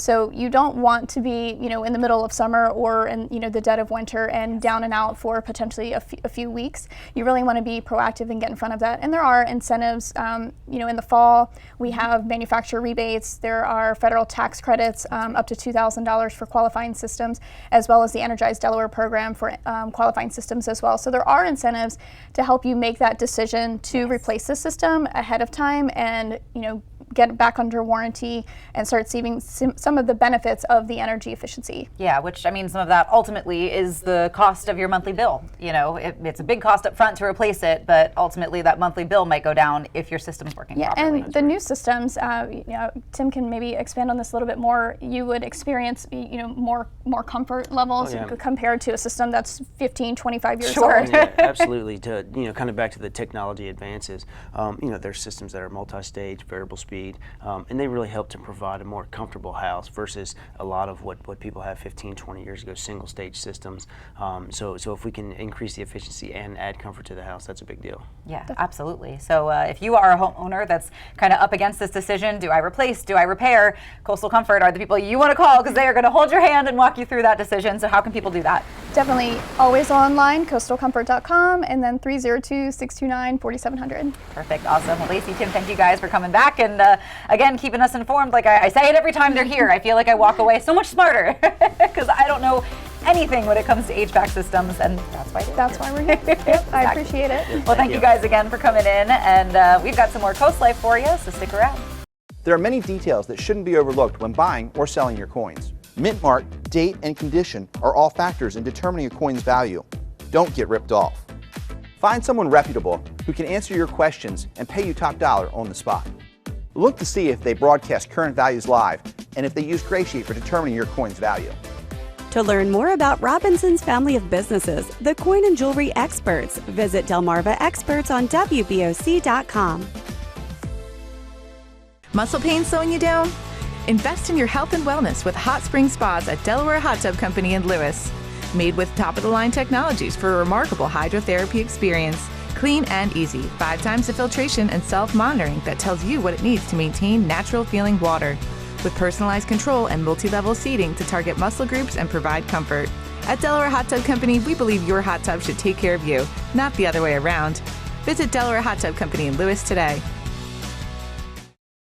So you don't want to be, you know, in the middle of summer or in, you know, the dead of winter and down and out for potentially a few weeks. You really want to be proactive and get in front of that. And there are incentives, you know, in the fall, we have manufacturer rebates. There are federal tax credits up to $2,000 for qualifying systems, as well as the Energize Delaware program for qualifying systems as well. So there are incentives to help you make that decision to replace the system ahead of time and, you know, get it back under warranty and start seeing some of the benefits of the energy efficiency. Yeah, which, I mean, some of that ultimately is the cost of your monthly bill. You know, it's a big cost up front to replace it, but ultimately that monthly bill might go down if your system's working properly. And the new systems, you know, Tim can maybe expand on this a little bit more. You would experience, you know, more comfort levels compared to a system that's 15, 25 years old. Yeah, absolutely. To, you know, kind of back to the technology advances, you know, there's systems that are multi-stage, variable speed, and they really help to provide a more comfortable house versus a lot of what people have 15, 20 years ago, single stage systems. So if we can increase the efficiency and add comfort to the house, that's a big deal. Yeah, absolutely. So if you are a homeowner that's kind of up against this decision, do I replace, do I repair, Coastal Comfort are the people you want to call, because they are going to hold your hand and walk you through that decision. So how can people do that? Definitely always online, coastalcomfort.com, and then 302-629-4700. Perfect. Awesome. Well, Lacey, Tim, thank you guys for coming back and again, keeping us informed. Like I say it every time they're here. I feel like I walk away so much smarter because I don't know anything when it comes to HVAC systems, and that's why we're here. Yep, I appreciate it. Well, thank you guys again for coming in, and we've got some more Coast Life for you, so stick around. There are many details that shouldn't be overlooked when buying or selling your coins. Mint mark, date, and condition are all factors in determining a coin's value. Don't get ripped off. Find someone reputable who can answer your questions and pay you top dollar on the spot. Look to see if they broadcast current values live and if they use Graysheet for determining your coin's value. To learn more about Robinson's family of businesses, the coin and jewelry experts, visit Delmarva Experts on WBOC.com. Muscle pain slowing you down? Invest in your health and wellness with hot spring spas at Delaware Hot Tub Company in Lewis. Made with top-of-the-line technologies for a remarkable hydrotherapy experience. Clean and easy, 5 times the filtration and self-monitoring that tells you what it needs to maintain natural-feeling water. With personalized control and multi-level seating to target muscle groups and provide comfort. At Delaware Hot Tub Company, we believe your hot tub should take care of you, not the other way around. Visit Delaware Hot Tub Company in Lewis today.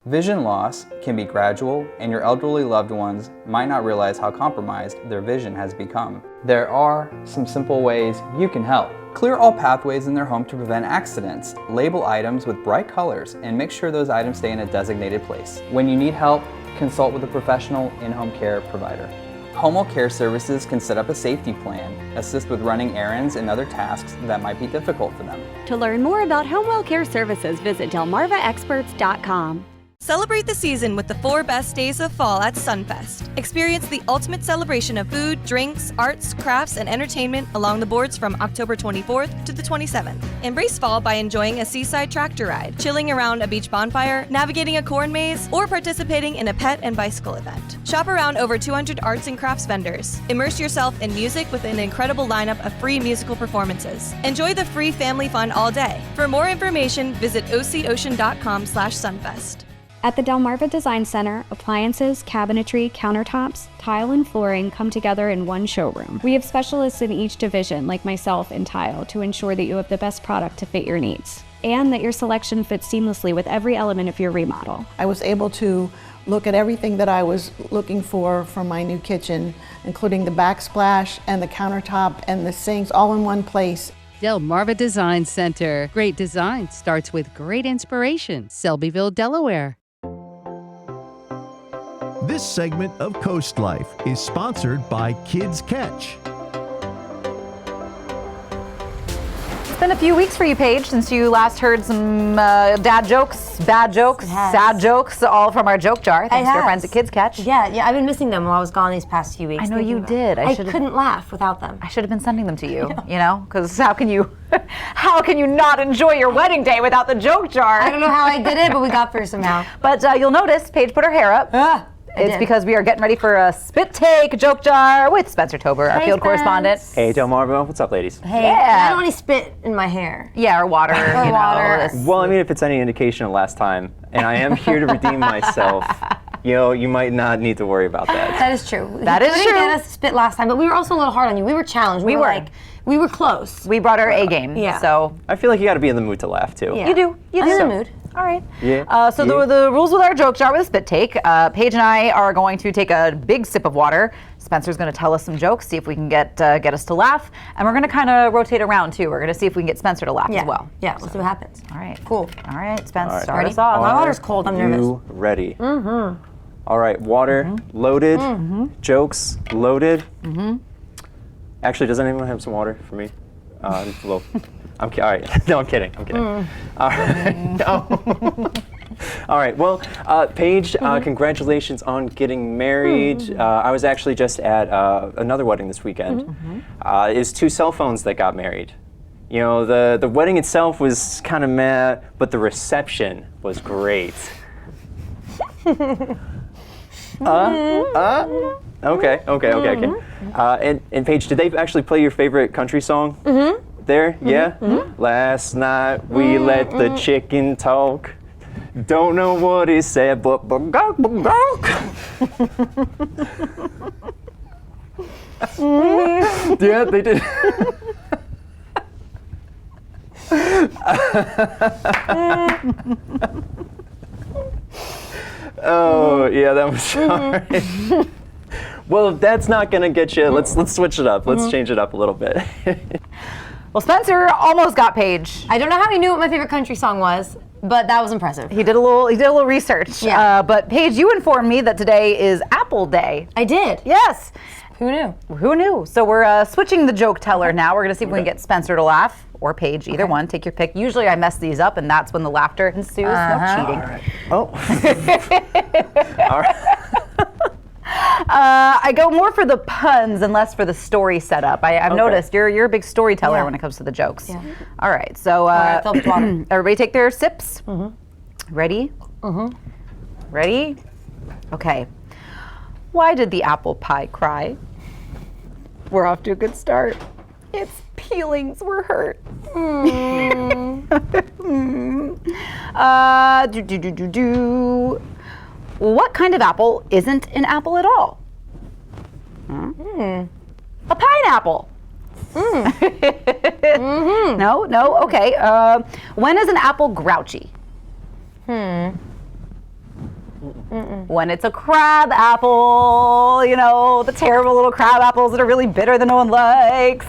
Vision loss can be gradual, and your elderly loved ones might not realize how compromised their vision has become. There are some simple ways you can help. Clear all pathways in their home to prevent accidents. Label items with bright colors and make sure those items stay in a designated place. When you need help, consult with a professional in-home care provider. Home Care Services can set up a safety plan, assist with running errands and other tasks that might be difficult for them. To learn more about Home Care Services, visit delmarvaexperts.com. Celebrate the season with the 4 best days of fall at Sunfest. Experience the ultimate celebration of food, drinks, arts, crafts, and entertainment along the boards from October 24th to the 27th. Embrace fall by enjoying a seaside tractor ride, chilling around a beach bonfire, navigating a corn maze, or participating in a pet and bicycle event. Shop around over 200 arts and crafts vendors. Immerse yourself in music with an incredible lineup of free musical performances. Enjoy the free family fun all day. For more information, visit ococean.com/sunfest. At the Delmarva Design Center, appliances, cabinetry, countertops, tile, and flooring come together in one showroom. We have specialists in each division, like myself in tile, to ensure that you have the best product to fit your needs, and that your selection fits seamlessly with every element of your remodel. I was able to look at everything that I was looking for my new kitchen, including the backsplash and the countertop and the sinks all in one place. Delmarva Design Center. Great design starts with great inspiration. Selbyville, Delaware. This segment of Coast Life is sponsored by Kids Catch. It's been a few weeks for you, Paige, since you last heard some dad jokes, bad jokes, sad jokes, all from our joke jar. Thanks to our friends at Kids Catch. Yeah, I've been missing them while I was gone these past few weeks. I know you did. I couldn't laugh without them. I should have been sending them to you, you know, because how can you not enjoy your wedding day without the joke jar? I don't know how I did it, but we got through somehow. But you'll notice Paige put her hair up. It's because we are getting ready for a spit take joke jar with Spencer Tober, our field correspondent. Hey, Delmarva, what's up, ladies? Hey, I don't want any spit in my hair. Yeah, or water. Or water. Well, I mean, if it's any indication of last time, and I am here to redeem myself, you might not need to worry about that. That is true. That is true. We didn't get us to spit last time, but we were also a little hard on you. We were challenged. We were close. We brought our A game. Yeah. So I feel like you got to be in the mood to laugh too. Yeah. You do. I'm in the mood. All right. Yeah. So the rules with our joke jar with a spit take. Paige and I are going to take a big sip of water. Spencer's going to tell us some jokes, see if we can get us to laugh, and we're going to kind of rotate around too. We're going to see if we can get Spencer to laugh as well. Yeah. Let's see what happens. All right. Cool. All right, Spence. All right. Start us off. My water's cold. I'm nervous. You ready? Mm-hmm. All right. Water loaded. Jokes loaded. Actually, does anyone have some water for me? Just a little. All right. No, I'm kidding. All right. No. All right. Well, Paige, congratulations on getting married. I was actually just at another wedding this weekend. It was 2 cell phones that got married. You know, the wedding itself was kind of meh, but the reception was great. Okay. And Paige, did they actually play your favorite country song? There? Yeah? Last night we let the chicken talk. Don't know what he said, but gawk. Yeah, they did. Oh, yeah, that was sorry. Well, if that's not gonna get you, let's switch it up. Let's change it up a little bit. Well, Spencer almost got Paige. I don't know how he knew what my favorite country song was, but that was impressive. He did a little research. Yeah. But Paige, you informed me that today is Apple Day. I did. Yes. Who knew? Who knew? So we're switching the joke teller now. We're gonna see if we can get Spencer to laugh, or Paige, either one. Take your pick. Usually I mess these up, and that's when the laughter ensues. No cheating. All right. Oh. All right. I go more for the puns and less for the story setup. I've noticed you're a big storyteller when it comes to the jokes. Yeah. All right, so fill up the water. everybody take their sips. Ready? Ready? Okay. Why did the apple pie cry? We're off to a good start. Its peelings were hurt. What kind of apple isn't an apple at all? A pineapple. No, okay. When is an apple grouchy? When it's a crab apple, you know, the terrible little crab apples that are really bitter that no one likes.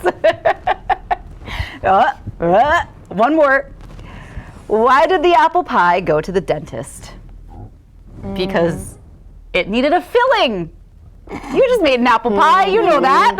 One more. Why did the apple pie go to the dentist? Because it needed a filling. You just made an apple pie, you know that.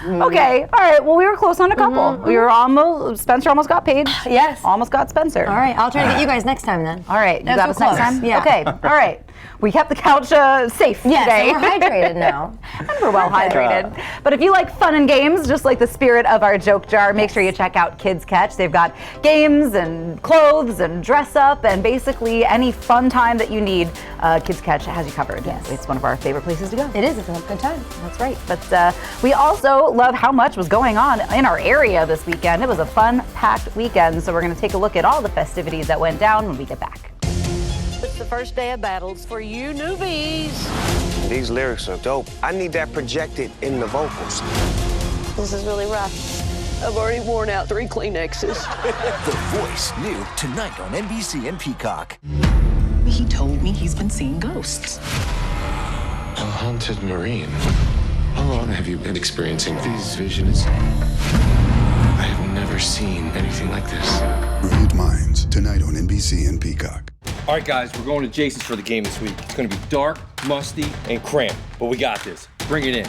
Okay, all right, well, we were close on a couple. We were almost, Spencer almost got Paige. Yes. Almost got Spencer. All right, I'll try to get you guys next time then. All right, you That's got us so next close. time? Yeah. Okay, all right. We kept the couch safe today. Yes, we're hydrated now. And we're well hydrated. But if you like fun and games, just like the spirit of our joke jar, make sure you check out Kids Catch. They've got games and clothes and dress up and basically any fun time that you need, Kids Catch has you covered. Yes. It's one of our favorite places to go. It is, it's a good time. That's right. But we also love how much was going on in our area this weekend. It was a fun, packed weekend. So we're going to take a look at all the festivities that went down when we get back. It's the first day of battles for you newbies. These lyrics are dope. I need that projected in the vocals. This is really rough. I've already worn out 3 Kleenexes. The Voice, new tonight on NBC and Peacock. He told me he's been seeing ghosts. A haunted marine. How long have you been experiencing these visions? I have never seen anything like this. Ruined Minds, tonight on NBC and Peacock. All right, guys, we're going to Jason's for the game this week. It's going to be dark, musty, and cramped, but we got this. Bring it in.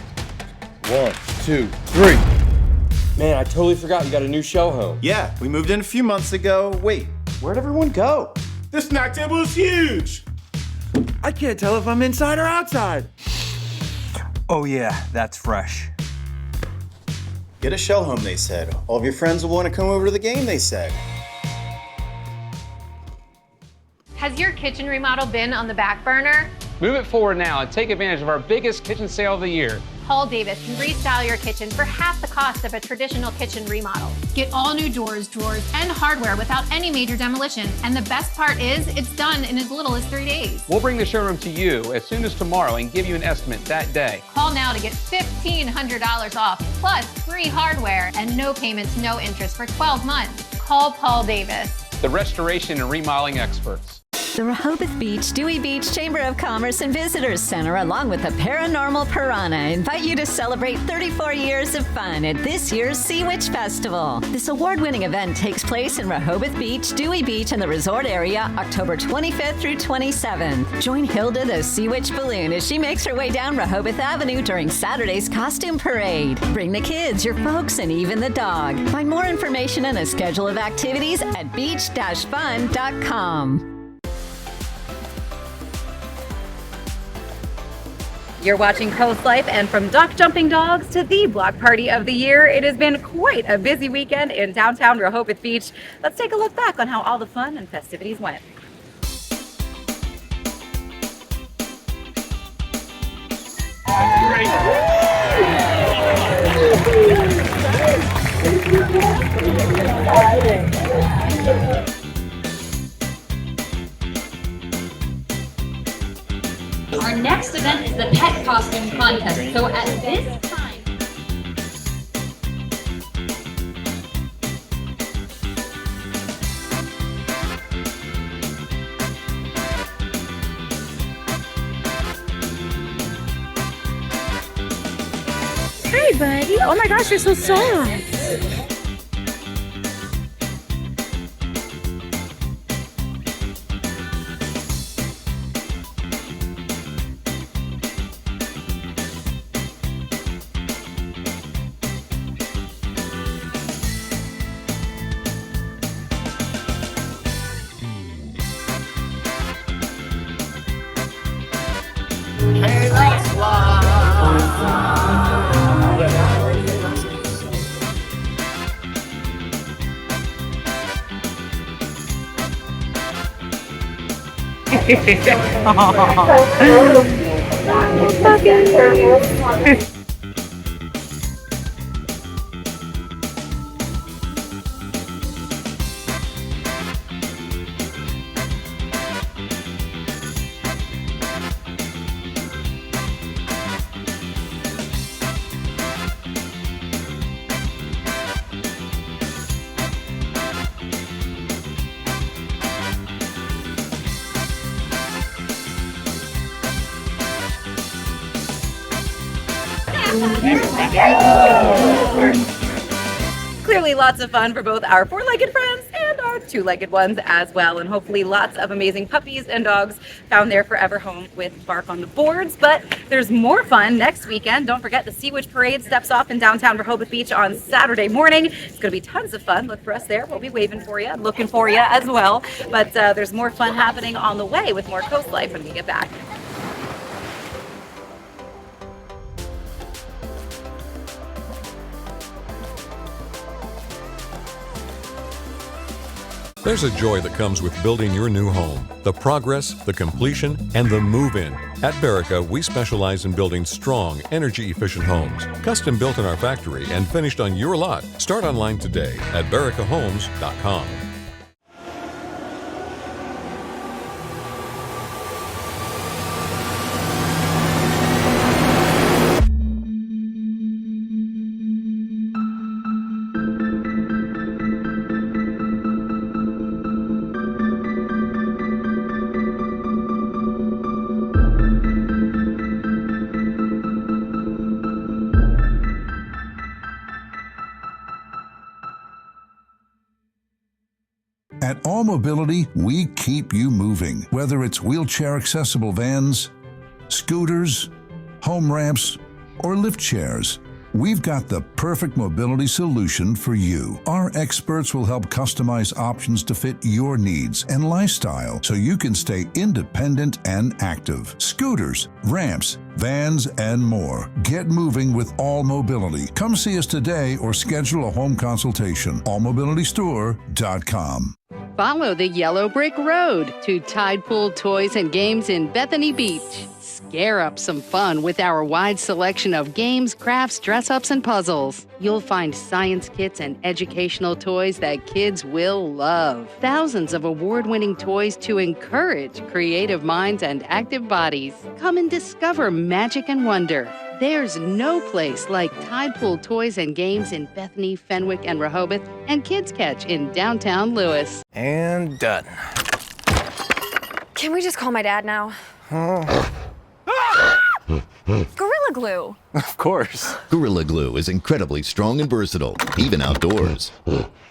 1, 2, 3. Man, I totally forgot you got a new show home. Yeah, we moved in a few months ago. Wait, where'd everyone go? This snack table is huge. I can't tell if I'm inside or outside. Oh yeah, that's fresh. Get a shell home, they said. All of your friends will want to come over to the game, they said. Has your kitchen remodel been on the back burner? Move it forward now and take advantage of our biggest kitchen sale of the year. Paul Davis can restyle your kitchen for half the cost of a traditional kitchen remodel. Get all new doors, drawers, and hardware without any major demolition. And the best part is, it's done in as little as 3 days. We'll bring the showroom to you as soon as tomorrow and give you an estimate that day. Call now to get $1,500 off, plus free hardware and no payments, no interest for 12 months. Call Paul Davis. The restoration and remodeling experts. The Rehoboth Beach, Dewey Beach Chamber of Commerce and Visitors Center, along with the Paranormal Piranha, invite you to celebrate 34 years of fun at this year's Sea Witch Festival. This award-winning event takes place in Rehoboth Beach, Dewey Beach, and the resort area, October 25th through 27th. Join Hilda the Sea Witch Balloon as she makes her way down Rehoboth Avenue during Saturday's costume parade. Bring the kids, your folks, and even the dog. Find more information and a schedule of activities at beach-fun.com. You're watching Coast Life, and from duck jumping dogs to the block party of the year, it has been quite a busy weekend in downtown Rehoboth Beach. Let's take a look back on how all the fun and festivities went. Our next event is the pet costume contest. So at this time, Hi, buddy. Oh my gosh, you're so soft. Hey, let's fly. Clearly lots of fun for both our four-legged friends and our two-legged ones as well, and hopefully lots of amazing puppies and dogs found their forever home with bark on the boards. But there's more fun next weekend. Don't forget the Sea Witch Parade steps off in downtown Rehoboth Beach on Saturday morning. It's going to be tons of fun. Look for us there. We'll be waving for you, looking for you as well. But there's more fun happening on the way with more Coast Life when we get back. There's a joy that comes with building your new home. The progress, the completion, and the move-in. At Berica, we specialize in building strong, energy-efficient homes. Custom built in our factory and finished on your lot. Start online today at bericahomes.com. At All Mobility, we keep you moving. Whether it's wheelchair-accessible vans, scooters, home ramps, or lift chairs, we've got the perfect mobility solution for you. Our experts will help customize options to fit your needs and lifestyle so you can stay independent and active. Scooters, ramps, vans, and more. Get moving with All Mobility. Come see us today or schedule a home consultation. allmobilitystore.com. Follow the yellow brick road to Tide Pool Toys and Games in Bethany Beach. Scare up some fun with our wide selection of games, crafts, dress-ups, and puzzles. You'll find science kits and educational toys that kids will love. Thousands of award-winning toys to encourage creative minds and active bodies. Come and discover magic and wonder. There's no place like Tide Pool Toys and Games in Bethany, Fenwick, and Rehoboth, and Kids Catch in downtown Lewis. And done. Can we just call my dad now? Gorilla Glue. Of course. Gorilla Glue is incredibly strong and versatile, even outdoors.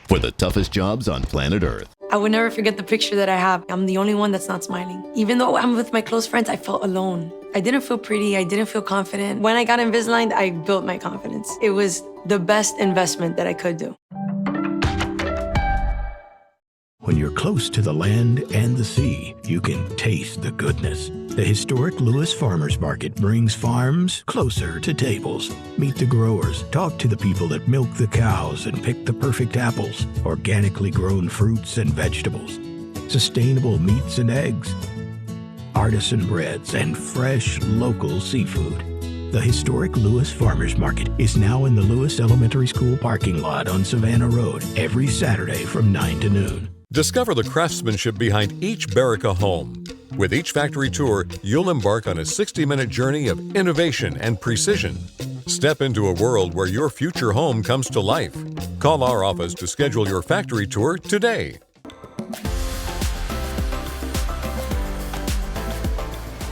For the toughest jobs on planet Earth. I would never forget the picture that I have. I'm the only one that's not smiling. Even though I'm with my close friends, I felt alone. I didn't feel pretty. I didn't feel confident. When I got Invisalign, I built my confidence. It was the best investment that I could do. When you're close to the land and the sea, you can taste the goodness. The historic Lewis Farmers Market brings farms closer to tables. Meet the growers, talk to the people that milk the cows and pick the perfect apples, organically grown fruits and vegetables, sustainable meats and eggs, artisan breads, and fresh local seafood. The historic Lewis Farmers Market is now in the Lewis Elementary School parking lot on Savannah Road every Saturday from 9 to noon. Discover the craftsmanship behind each Berica home. With each factory tour, you'll embark on a 60-minute journey of innovation and precision. Step into a world where your future home comes to life. Call our office to schedule your factory tour today.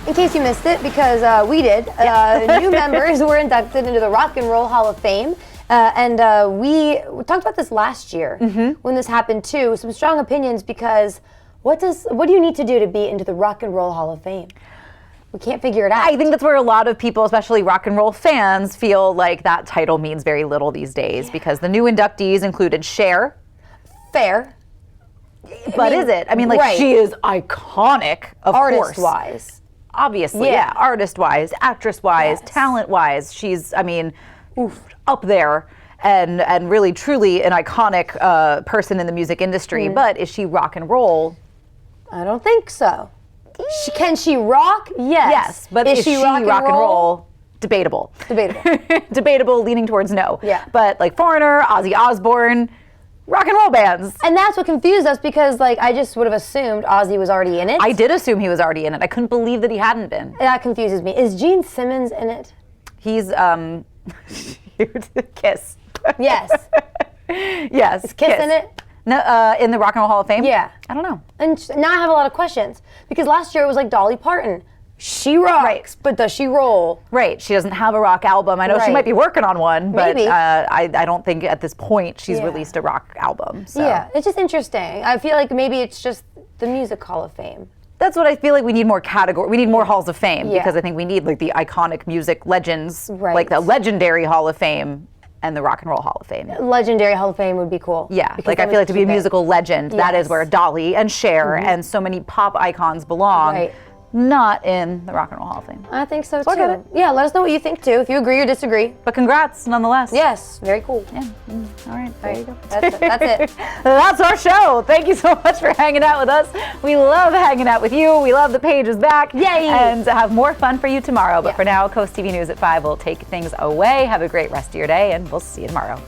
In case you missed it, because we did, new members were inducted into the Rock and Roll Hall of Fame. We talked about this last year when this happened too. Some strong opinions because what do you need to do to be into the Rock and Roll Hall of Fame? We can't figure it out. I think that's where a lot of people, especially rock and roll fans, feel like that title means very little these days because the new inductees included Cher. Fair. But is it? I mean, like, right. She is iconic, of course. Artist-wise. Obviously, yeah. Artist-wise, actress-wise, talent-wise. She's, I mean, up there and really, truly an iconic person in the music industry. But is she rock and roll? I don't think so. Can she rock? Yes. Yes, but is she rock and roll? Debatable. Debatable, leaning towards no. Yeah. But like Foreigner, Ozzy Osbourne, rock and roll bands. And that's what confused us because like I just would have assumed Ozzy was already in it. I did assume he was already in it. I couldn't believe that he hadn't been. That confuses me. Is Gene Simmons in it? He's Kiss. Yes. Yes. Is Kiss in it? No, in the Rock and Roll Hall of Fame? Yeah. I don't know. And now I have a lot of questions because last year it was like Dolly Parton. She rocks, but does she roll? Right. She doesn't have a rock album. I know she might be working on one, but Maybe. I don't think at this point she's released a rock album. So. Yeah, it's just interesting. I feel like maybe it's just the Music Hall of Fame. That's what I feel like we need more category. We need more halls of fame Yeah. because I think we need like the iconic music legends, like the legendary Hall of Fame and the Rock and Roll Hall of Fame. Legendary Hall of Fame would be cool. Yeah, because like I feel like to be a musical legend, that is Yes. where Dolly and Cher and so many pop icons belong. Right. Not in the Rock and Roll Hall of Fame. I think so So I get too. it. Yeah, let us know what you think too, if you agree or disagree. But congrats nonetheless. Yes, very cool. Yeah. All right, there you go. That's it. That's our show. Thank you so much for hanging out with us. We love hanging out with you. We love the Page is back. Yay! And have more fun for you tomorrow. But for now, Coast TV News at 5 will take things away. Have a great rest of your day, and we'll see you tomorrow.